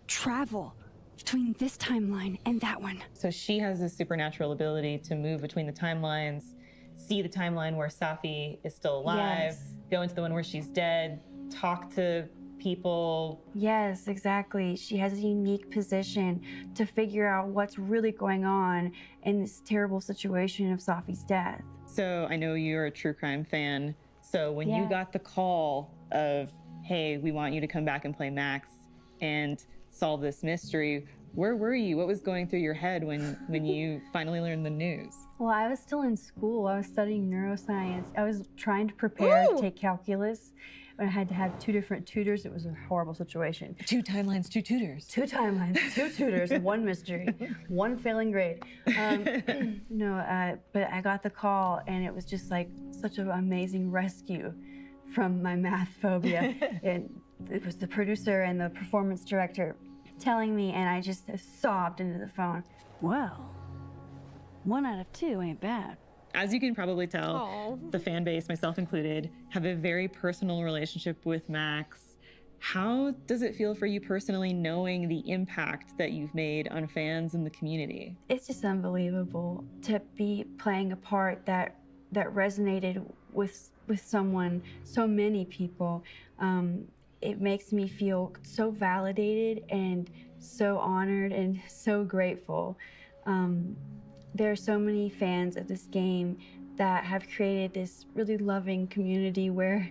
travel between this timeline and that one? So she has this supernatural ability to move between the timelines, see the timeline where Safi is still alive, Yes. go into the one where she's dead, talk to people. Yes, exactly. She has a unique position to figure out what's really going on in this terrible situation of Safi's death. So I know you're a true crime fan. So when you got the call of, hey, we want you to come back and play Max and solve this mystery, where were you? What was going through your head when you finally learned the news? Well, I was still in school. I was studying neuroscience. I was trying to prepare to take calculus. I had to have 2 different tutors. It was a horrible situation. 2 timelines, 2 tutors. 2 timelines, 2 tutors, 1 mystery, 1 failing grade. But I got the call, and it was just like such an amazing rescue from my math phobia. And it was the producer and the performance director telling me, and I just sobbed into the phone. Well, 1 out of 2 ain't bad. As you can probably tell, the fan base, myself included, have a very personal relationship with Max. How does it feel for you personally knowing the impact that you've made on fans and the community? It's just unbelievable to be playing a part that resonated with someone, so many people. It makes me feel so validated and so honored and so grateful. There are so many fans of this game that have created this really loving community where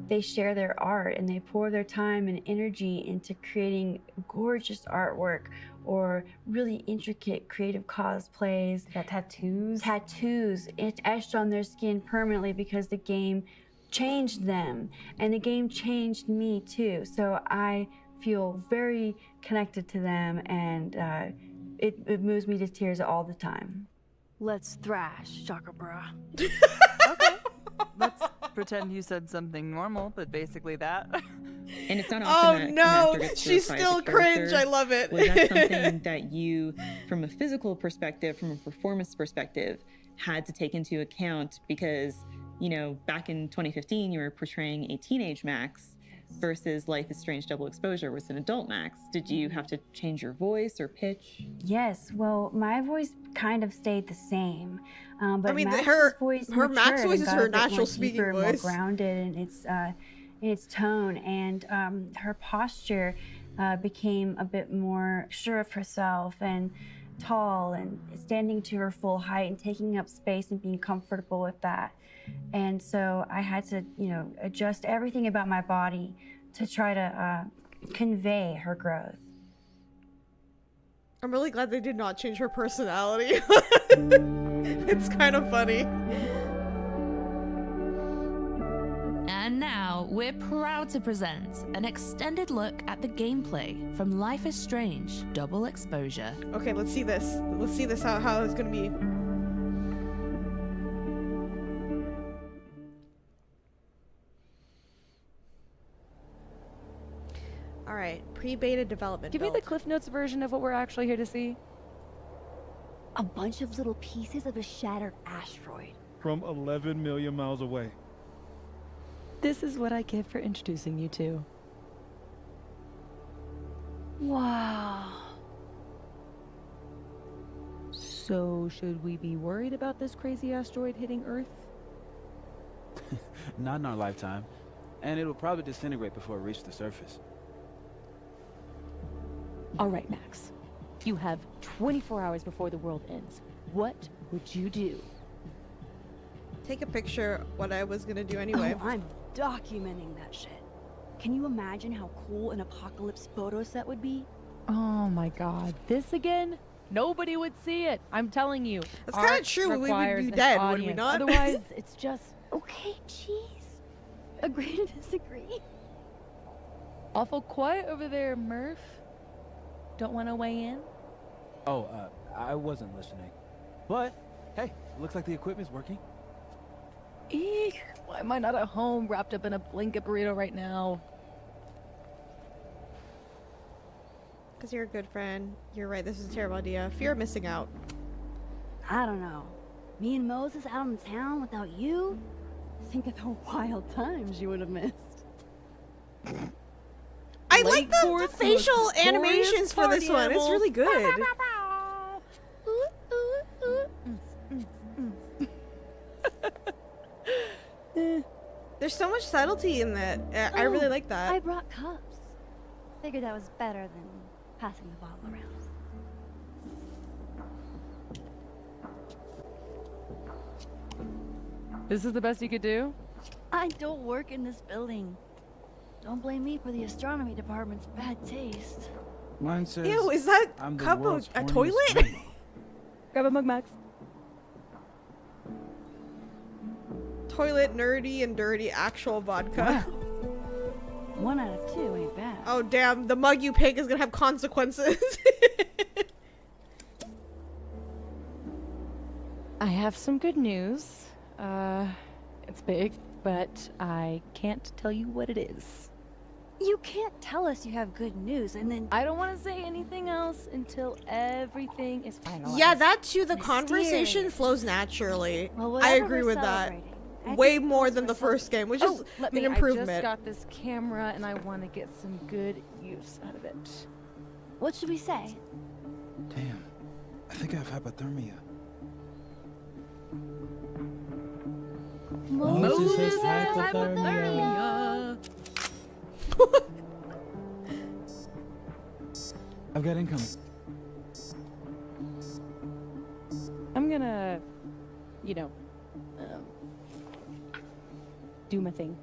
they share their art and they pour their time and energy into creating gorgeous artwork or really intricate creative cosplays. Tattoos. It's etched on their skin permanently because the game changed them, and the game changed me too. So I feel very connected to them, and it moves me to tears all the time. Let's thrash, Chakra Bra. Okay. Let's pretend you said something normal, but basically that. And it's not often that an actor gets to she's reprise still a cringe. character. I love it. Was that something that you, from a physical perspective, from a performance perspective, had to take into account? Because, you know, back in 2015, you were portraying a teenage Max versus Life is Strange Double Exposure was an adult Max. Did you have to change your voice or pitch? Yes, well, my voice kind of stayed the same. But I mean, Max's her voice Max voice is her natural speaking speaking voice. more grounded in its tone, and her posture became a bit more sure of herself, and tall and standing to her full height and taking up space and being comfortable with that. And so I had to, you know, adjust everything about my body to try to convey her growth. I'm really glad they did not change her personality. It's kind of funny. And now, we're proud to present an extended look at the gameplay from Life is Strange Double Exposure. Okay, let's see this. Let's see this, how it's gonna be. Alright, pre-beta development Give me build. the Cliff Notes version of what we're actually here to see. A bunch of little pieces of a shattered asteroid. From 11 million miles away. This is what I get for introducing you to. Wow. So, should we be worried about this crazy asteroid hitting Earth? Not in our lifetime. And it'll probably disintegrate before it reaches the surface. All right, Max. You have 24 hours before the world ends. What would you do? Take a picture, what I was gonna do anyway. Oh, I'm documenting that shit. Can you imagine how cool an apocalypse photo set would be? Oh my god, this again? Nobody would see it. I'm telling you. That's kind of true. We would be dead, would we not? Otherwise, it's just Okay, jeez. Agree to disagree. awful quiet over there, Murph. Don't want to weigh in? Oh, I wasn't listening. But, hey, it looks like the equipment's working. Eek, why am I not at home wrapped up in a blanket burrito right now? Because you're a good friend. You're right, this is a terrible idea. Fear of missing out. I don't know. Me and Moses out in town without you? Think of the wild times you would have missed. I like the facial animations for this one. It's really good. There's so much subtlety in that. I really like that. I brought cups. Figured that was better than passing the bottle around. This is the best you could do? I don't work in this building. Don't blame me for the astronomy department's bad taste. Mine says, Ew, is that I'm the cup world's a horniest toilet? man. Grab a mug, Max. Toilet, nerdy, and dirty actual vodka. Wow. 1 out of 2 ain't bad. Oh damn, the mug you pick is gonna have consequences. I have some good news. It's big, but I can't tell you what it is. You can't tell us you have good news and then... I don't want to say anything else until everything is finalized. Yeah, that too, the conversation flows naturally. Well, I whatever agree we're with that. celebrating, I Way think more those than were the first game, which is let an me, improvement. I just got this camera and I want to get some good use out of it. What should we say? Damn, I think I have hypothermia. Moses has hypothermia. I've got incoming. I'm gonna, do my thing.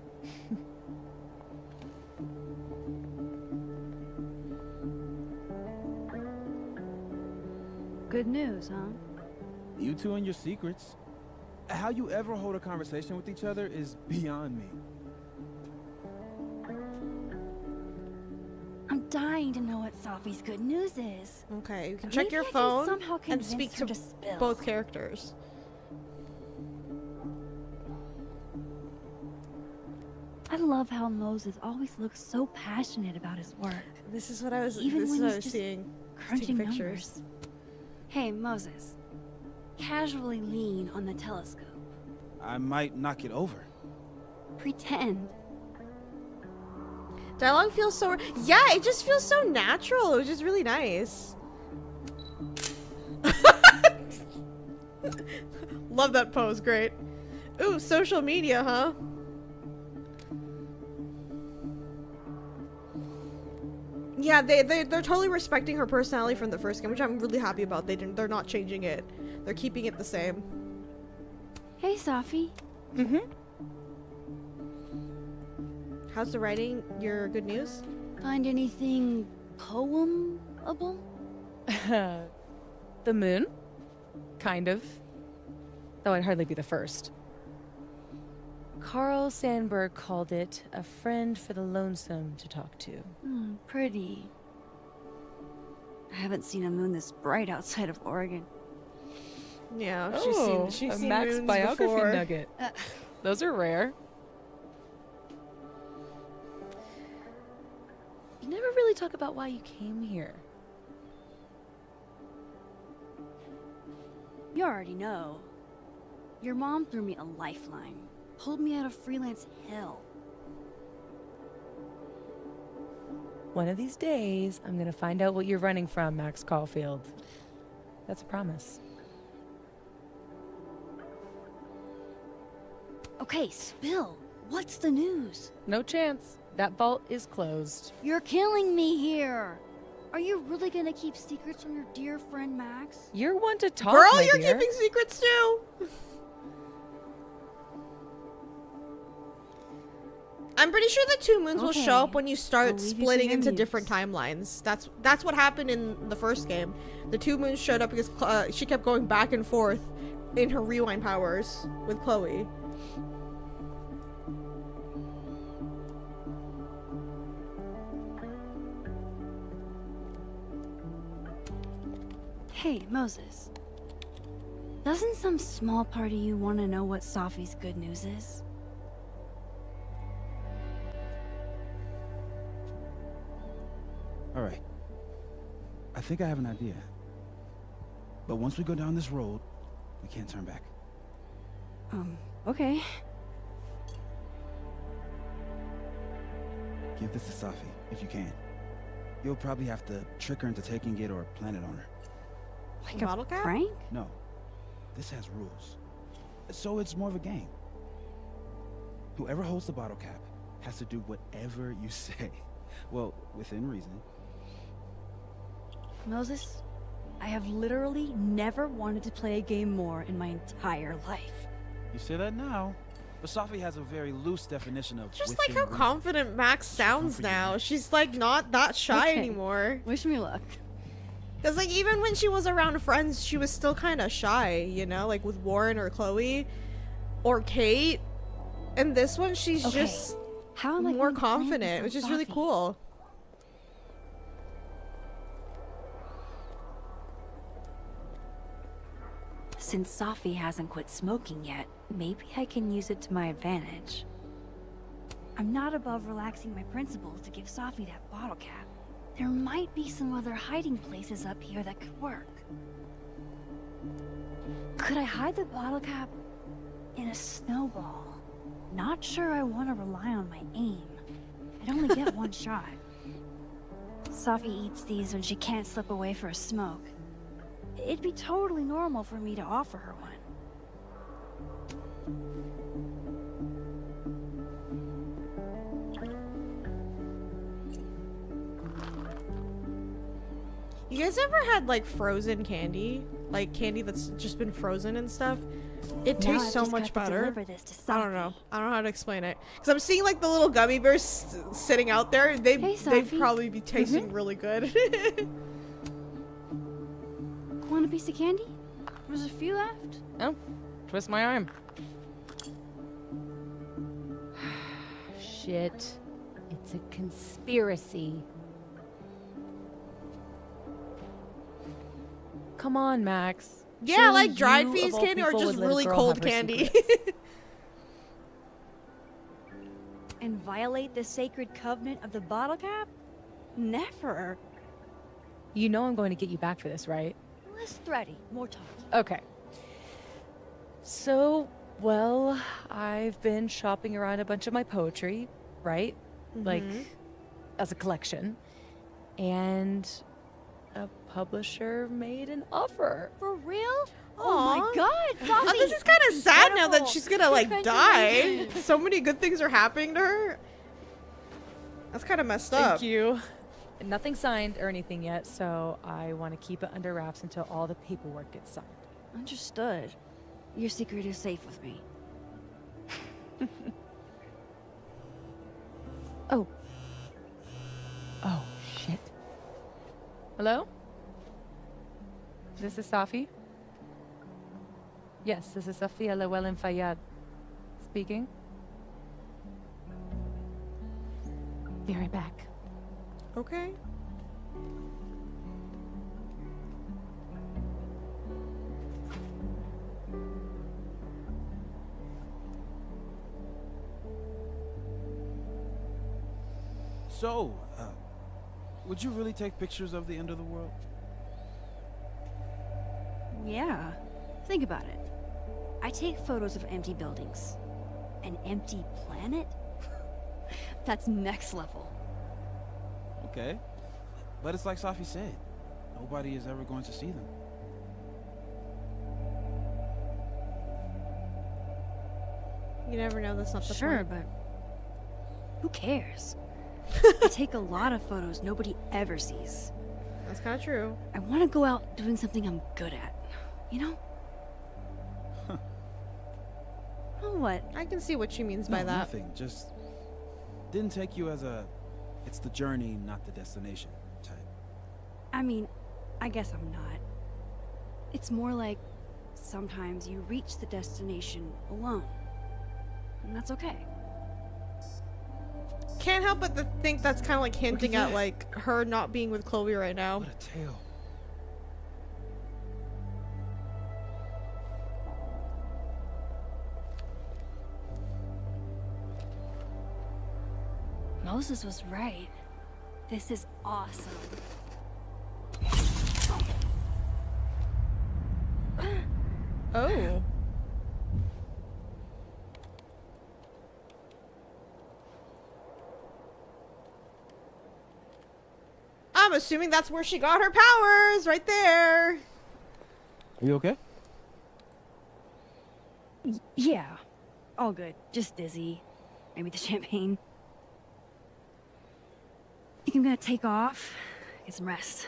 Good news, huh? You two and your secrets. How you ever hold a conversation with each other is beyond me. I'm dying to know what Sophie's good news is. Okay, you can check Maybe your I can phone somehow and convince speak her to spill. both characters. I love how Moses always looks so passionate about his work. This is what I was. Even this is when what he's I was just seeing. crunching Taking numbers. Hey, Moses. Casually lean on the telescope. I might knock it over. Pretend. Dialogue feels so. Yeah, it just feels so natural. It was just really nice. Love that pose. Great. Ooh, social media, huh? Yeah, they're totally respecting her personality from the first game, which I'm really happy about. They're not changing it. They're keeping it the same. Hey, Safi. How's the writing? Your good news? Find anything poemable? The moon? Kind of. Though I'd hardly be the first. Carl Sandburg called it a friend for the lonesome to talk to. Pretty. I haven't seen a moon this bright outside of Oregon. Yeah, she's a seen Max moons biography before. nugget. Those are rare. You never really talk about why you came here. You already know. Your mom threw me a lifeline. Pulled me out of freelance hell. One of these days, I'm gonna find out what you're running from, Max Caulfield. That's a promise. Okay, spill. What's the news? No chance. That vault is closed. You're killing me here. Are you really gonna keep secrets from your dear friend Max? You're one to talk, Girl, my you're dear. keeping secrets too. I'm pretty sure the two moons will show up when you start splitting into different timelines. That's what happened in the first game. The two moons showed up because she kept going back and forth in her rewind powers with Chloe. Hey, Moses. Doesn't some small part of you want to know what Safi's good news is? All right. I think I have an idea. But once we go down this road, we can't turn back. Okay. Give this to Safi, if you can. You'll probably have to trick her into taking it or plant it on her. Like a bottle cap? Prank? No. This has rules. So it's more of a game. Whoever holds the bottle cap has to do whatever you say. Well, within reason. Moses, I have literally never wanted to play a game more in my entire life. You say that now, but Safi has a very loose definition of Just within like how reason. confident Max sounds now. She's like not that shy anymore. Wish me luck. Because like even when she was around friends, she was still kind of shy, you know, like with Warren or Chloe or Kate. And this one, she's just How am I more going to plant confident, this which on is really Safi? cool. Since Safi hasn't quit smoking yet, maybe I can use it to my advantage. I'm not above relaxing my principles to give Safi that bottle cap. There might be some other hiding places up here that could work. Could I hide the bottle cap in a snowball? Not sure I want to rely on my aim. I'd only get one shot. Safi eats these when she can't slip away for a smoke. It'd be totally normal for me to offer her one. You guys ever had like frozen candy? Like candy that's just been frozen and stuff? It Now tastes I've so just much got to better. deliver this to I don't know. I don't know how to explain it. Because I'm seeing like the little gummy bears sitting out there. They'd Safi. probably be tasting really good. Want a piece of candy? There's a few left. Oh, twist my arm. Shit. It's a conspiracy. Come on, Max. Yeah, Surely like dried you, figs of all candy or people, just would let a really girl cold have her candy. secrets. And violate the sacred covenant of the bottle cap? Never. You know I'm going to get you back for this, right? Less thready, more talk. Okay. So, well, I've been shopping around a bunch of my poetry, right? Like, as a collection. And a publisher made an offer. For real? Oh my god, Safi! Oh, this is kind of sad now that Incredible. she's gonna like die. Congratulations. So many good things are happening to her. That's kind of messed up. Thank you. Nothing signed or anything yet, so I want to keep it under wraps until all the paperwork gets signed. Understood. Your secret is safe with me. Oh. Oh, shit. Hello? This is Safi? Yes, this is Safia Llewellyn Fayyad speaking. Be right back. Okay. So, would you really take pictures of the end of the world? Yeah. Think about it. I take photos of empty buildings. An empty planet? That's next level. Okay. But it's like Safi said, nobody is ever going to see them. You never know, that's not the Sure, point. but who cares? I take a lot of photos nobody ever sees. That's kind of true. I want to go out doing something I'm good at, you know? Oh, what? I can see what she means by No, that. nothing. Just didn't take you as a, it's the journey, not the destination type. I mean, I guess I'm not. It's more like sometimes you reach the destination alone. And that's okay. Can't help but to think that's kind of like hinting at that. like her not being with Chloe right now. What a tale. Moses was right. This is awesome. Oh. I'm assuming that's where she got her powers, right there. Are you okay? Yeah. All good. Just dizzy. Maybe the champagne. Think I'm gonna take off. Get some rest.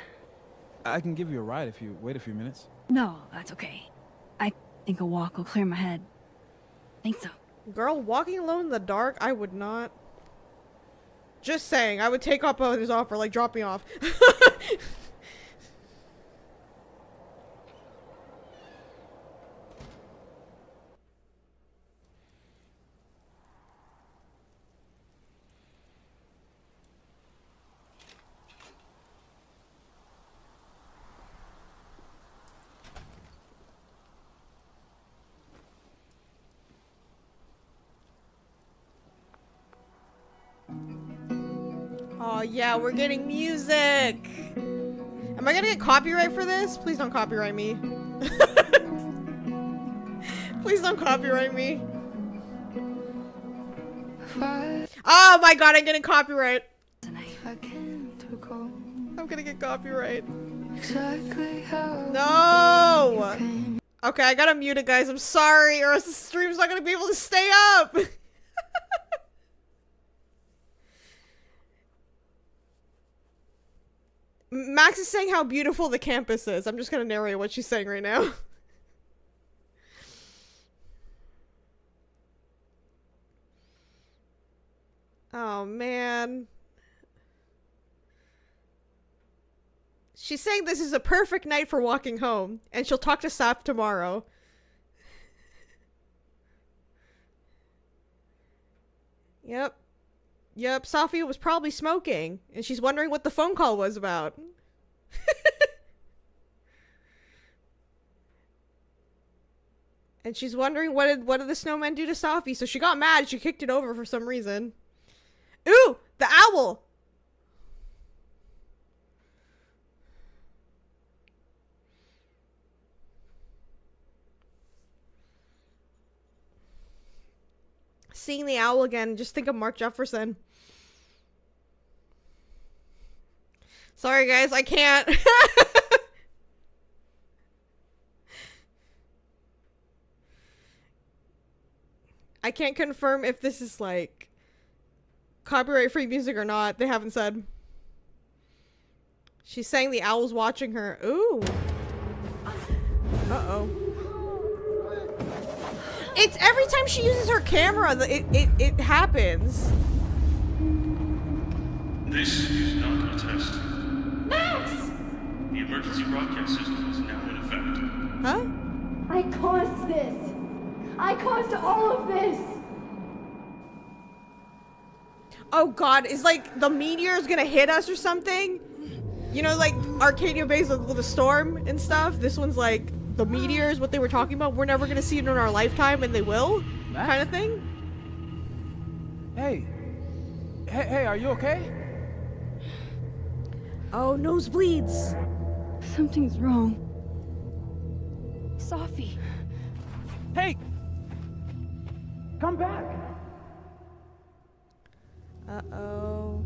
I can give you a ride if you wait a few minutes. No, that's okay. I think a walk will clear my head. Think so. Girl, walking alone in the dark, I would not. Just saying, I would take up his offer, like drop me off. Oh yeah, we're getting music! Am I gonna get copyright for this? Please don't copyright me. Please don't copyright me. Oh my god, I'm getting copyright! I'm gonna get copyright. No! Okay, I gotta mute it, guys. I'm sorry, or else the stream's not gonna be able to stay up! Max is saying how beautiful the campus is. I'm just gonna narrate what she's saying right now. Oh, man. She's saying this is a perfect night for walking home, and she'll talk to Saf tomorrow. Yep. Yep, Safi was probably smoking, and she's wondering what the phone call was about. And she's wondering what did the snowman do to Safi, so she got mad, she kicked it over for some reason. Ooh! The owl! Seeing the owl again, just think of Mark Jefferson. Sorry guys, I can't. I can't confirm if this is like copyright free music or not. They haven't said. She's saying the owl's watching her. Ooh. Uh-oh. It's every time she uses her camera, it happens. This is not a test. Max! The emergency broadcast system is now in effect. Huh? I caused this. I caused all of this. Oh god, is like the meteor is gonna hit us or something? You know, like Arcadia Base with the storm and stuff? This one's like the meteor is what they were talking about. We're never gonna see it in our lifetime and they will? Max? Kind of thing? Hey. Hey, are you okay? Oh, nosebleeds. Something's wrong. Sophie. Hey! Come back! Uh-oh.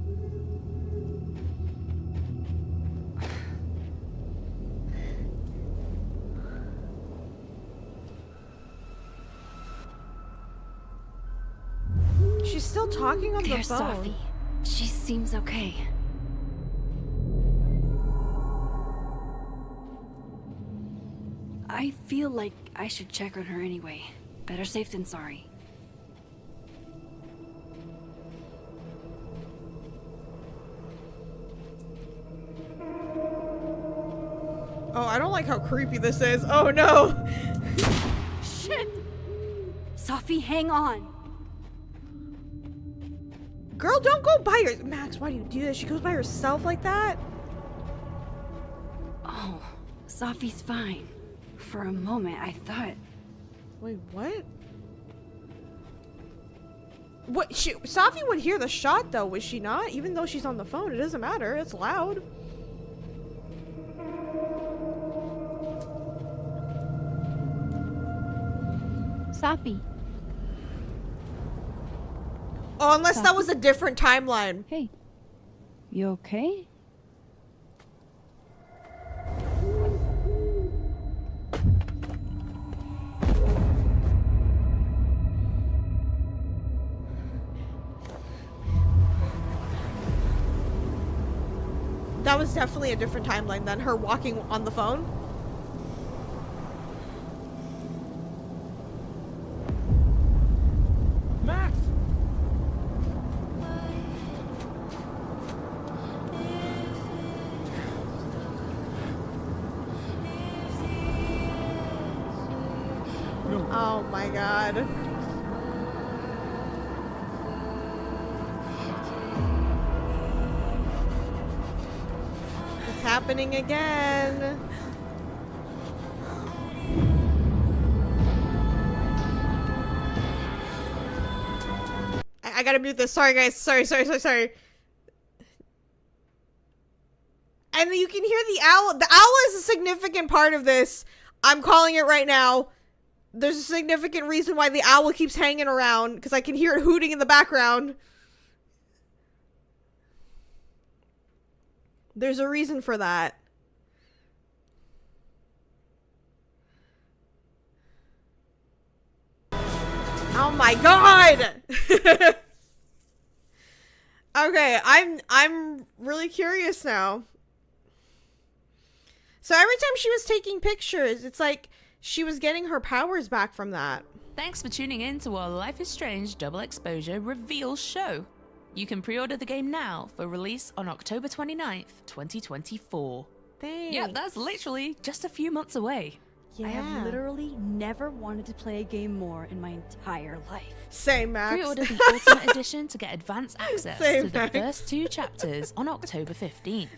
She's still talking on the phone. There's Sophie. She seems okay. I feel like I should check on her anyway. Better safe than sorry. Oh, I don't like how creepy this is. Oh no! Shit! Sophie, hang on. Girl, don't go by her. Max, why do you do this? She goes by herself like that? Oh, Sophie's fine. For a moment, I thought... Wait, what? What? Sophie would hear the shot, though, would she not? Even though she's on the phone, it doesn't matter. It's loud. Sophie. Oh, unless that was a different timeline. Hey. You okay? That was definitely a different timeline than her walking on the phone. Max! Oh my god. It's happening again. I gotta mute this. Sorry guys. Sorry. And you can hear the owl. The owl is a significant part of this. I'm calling it right now. There's a significant reason why the owl keeps hanging around, because I can hear it hooting in the background. There's a reason for that. Oh my god! Okay, I'm really curious now. So every time she was taking pictures, it's like she was getting her powers back from that. Thanks for tuning in to our Life is Strange Double Exposure reveal show. You can pre-order the game now for release on October 29th, 2024. Thanks. Yep, that's literally just a few months away. I have literally never wanted to play a game more in my entire life. Same, Max. Pre-order the Ultimate Edition to get advanced access Same, to the Max. first 2 chapters on October 15th.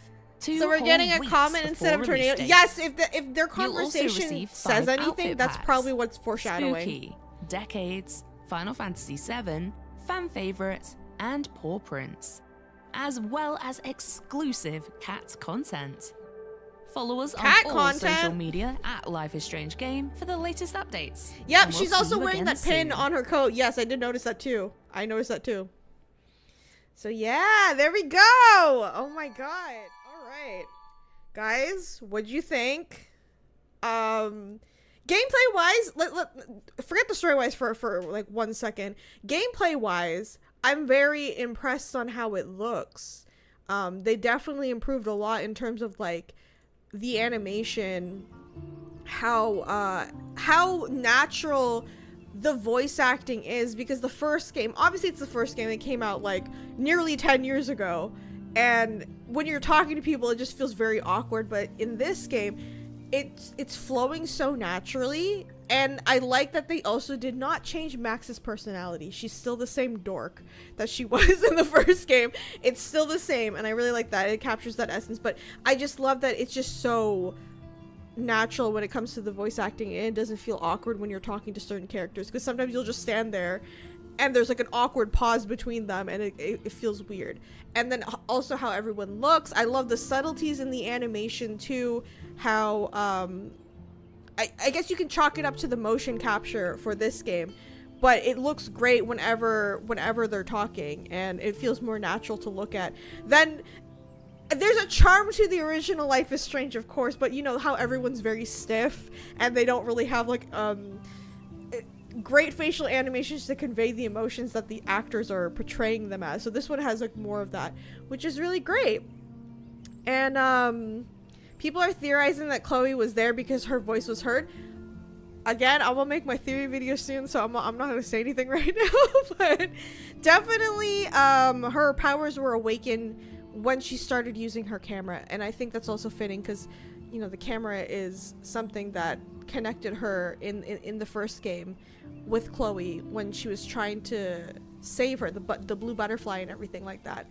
So we're getting a comment instead of tornado. Yes, if their You'll also conversation receive says 5 anything, outfit that's packs. probably what's foreshadowing. Spooky, Decades, Final Fantasy VII, Fan Favorite, and Paw Prints, as well as exclusive cat content. Follow us Cat on all content? social media at Life is Strange Game for the latest updates. Yep, And we'll she's see also you wearing again that pin soon. on her coat. Yes, I did notice that too. I noticed that too. So yeah, there we go. Oh my god. All right. Guys, what'd you think? Gameplay wise, forget the story wise for like 1 second. Gameplay wise, I'm very impressed on how it looks. They definitely improved a lot in terms of like the animation, how natural the voice acting is, because the first game, obviously it's the first game that came out like nearly 10 years ago, and when you're talking to people it just feels very awkward, but in this game it's flowing so naturally. And I like that they also did not change Max's personality. She's still the same dork that she was in the first game. It's still the same, and I really like that. It captures that essence, but I just love that it's just so natural when it comes to the voice acting, and it doesn't feel awkward when you're talking to certain characters, because sometimes you'll just stand there and there's like an awkward pause between them, and it feels weird. And then also how everyone looks. I love the subtleties in the animation too, how I guess you can chalk it up to the motion capture for this game, but it looks great whenever they're talking, and it feels more natural to look at. Then there's a charm to the original Life is Strange, of course, but you know how everyone's very stiff and they don't really have like great facial animations to convey the emotions that the actors are portraying them as. So this one has like more of that, which is really great. And people are theorizing that Chloe was there because her voice was heard. Again, I will make my theory video soon, so I'm not going to say anything right now, but definitely her powers were awakened when she started using her camera, and I think that's also fitting because, you know, the camera is something that connected her in the first game with Chloe when she was trying to save her, the blue butterfly and everything like that.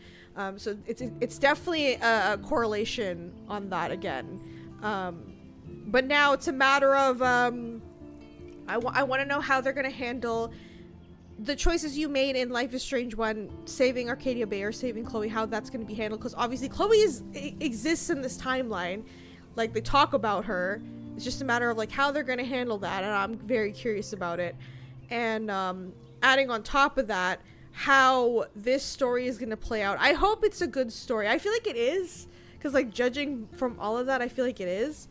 So it's definitely a correlation on that again. But now it's a matter of I want to know how they're going to handle the choices you made in Life is Strange 1, saving Arcadia Bay or saving Chloe, how that's going to be handled, because obviously Chloe exists in this timeline, like they talk about her. It's just a matter of like how they're going to handle that, and I'm very curious about it. And adding on top of that, how this story is going to play out. I hope it's a good story. I feel like it is, because like judging from all of that, I feel like it is.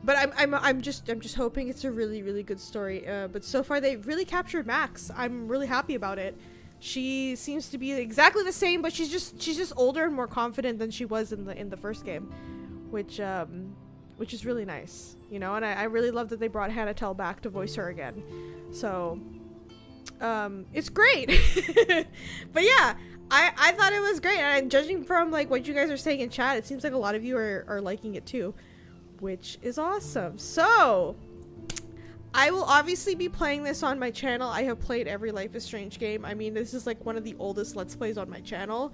But I'm just hoping it's a really, really good story. But so far they really captured Max. I'm really happy about it. She seems to be exactly the same, but she's just older and more confident than she was in the first game, which is really nice, you know. And I really love that they brought Hannah Tell back to voice her again. So it's great. But yeah, I thought it was great, and judging from like what you guys are saying in chat, it seems like a lot of you are liking it too, which is awesome. So I will obviously be playing this on my channel. I have played every Life is Strange game. I mean, this is like one of the oldest Let's Plays on my channel,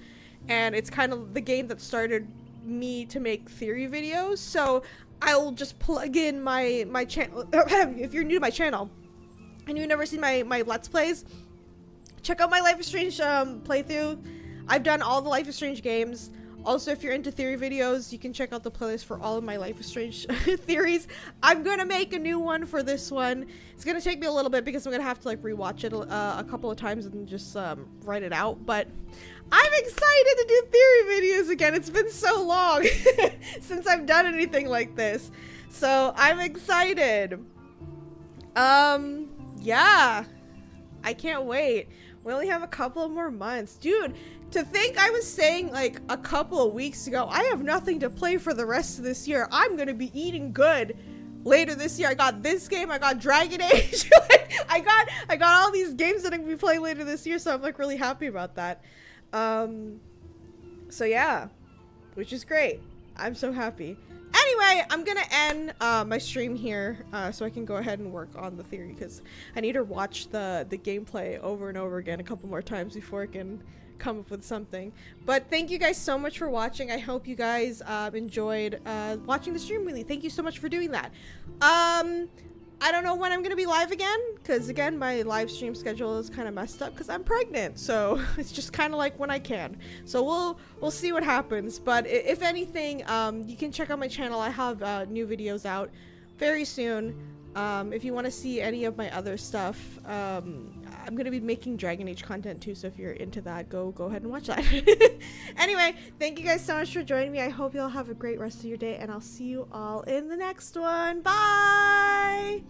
and it's kind of the game that started me to make theory videos. So I will just plug in my channel. If you're new to my channel and you've never seen my Let's Plays, check out my Life is Strange playthrough. I've done all the Life is Strange games. Also, if you're into theory videos, you can check out the playlist for all of my Life is Strange theories. I'm gonna make a new one for this one. It's gonna take me a little bit because I'm gonna have to like rewatch it a couple of times and just write it out. But I'm excited to do theory videos again. It's been so long since I've done anything like this, so I'm excited. Yeah, I can't wait. We only have a couple of more months, dude. To think I was saying like a couple of weeks ago, I have nothing to play for the rest of this year. I'm gonna be eating good later this year. I got this game, I got Dragon Age. Like, I got all these games that I'm gonna be playing later this year, so I'm like really happy about that. So yeah, which is great. I'm so happy. Anyway, I'm gonna end my stream here so I can go ahead and work on the theory, because I need to watch the gameplay over and over again a couple more times before I can come up with something. But thank you guys so much for watching. I hope you guys enjoyed watching the stream. Really, thank you so much for doing that. I don't know when I'm gonna be live again, because again my live stream schedule is kind of messed up because I'm pregnant, so it's just kind of like when I can. So we'll see what happens. But if anything, you can check out my channel. I have new videos out very soon. If you want to see any of my other stuff, I'm gonna be making Dragon Age content too, so if you're into that, go ahead and watch that. Anyway, thank you guys so much for joining me. I hope you all have a great rest of your day, and I'll see you all in the next one. Bye!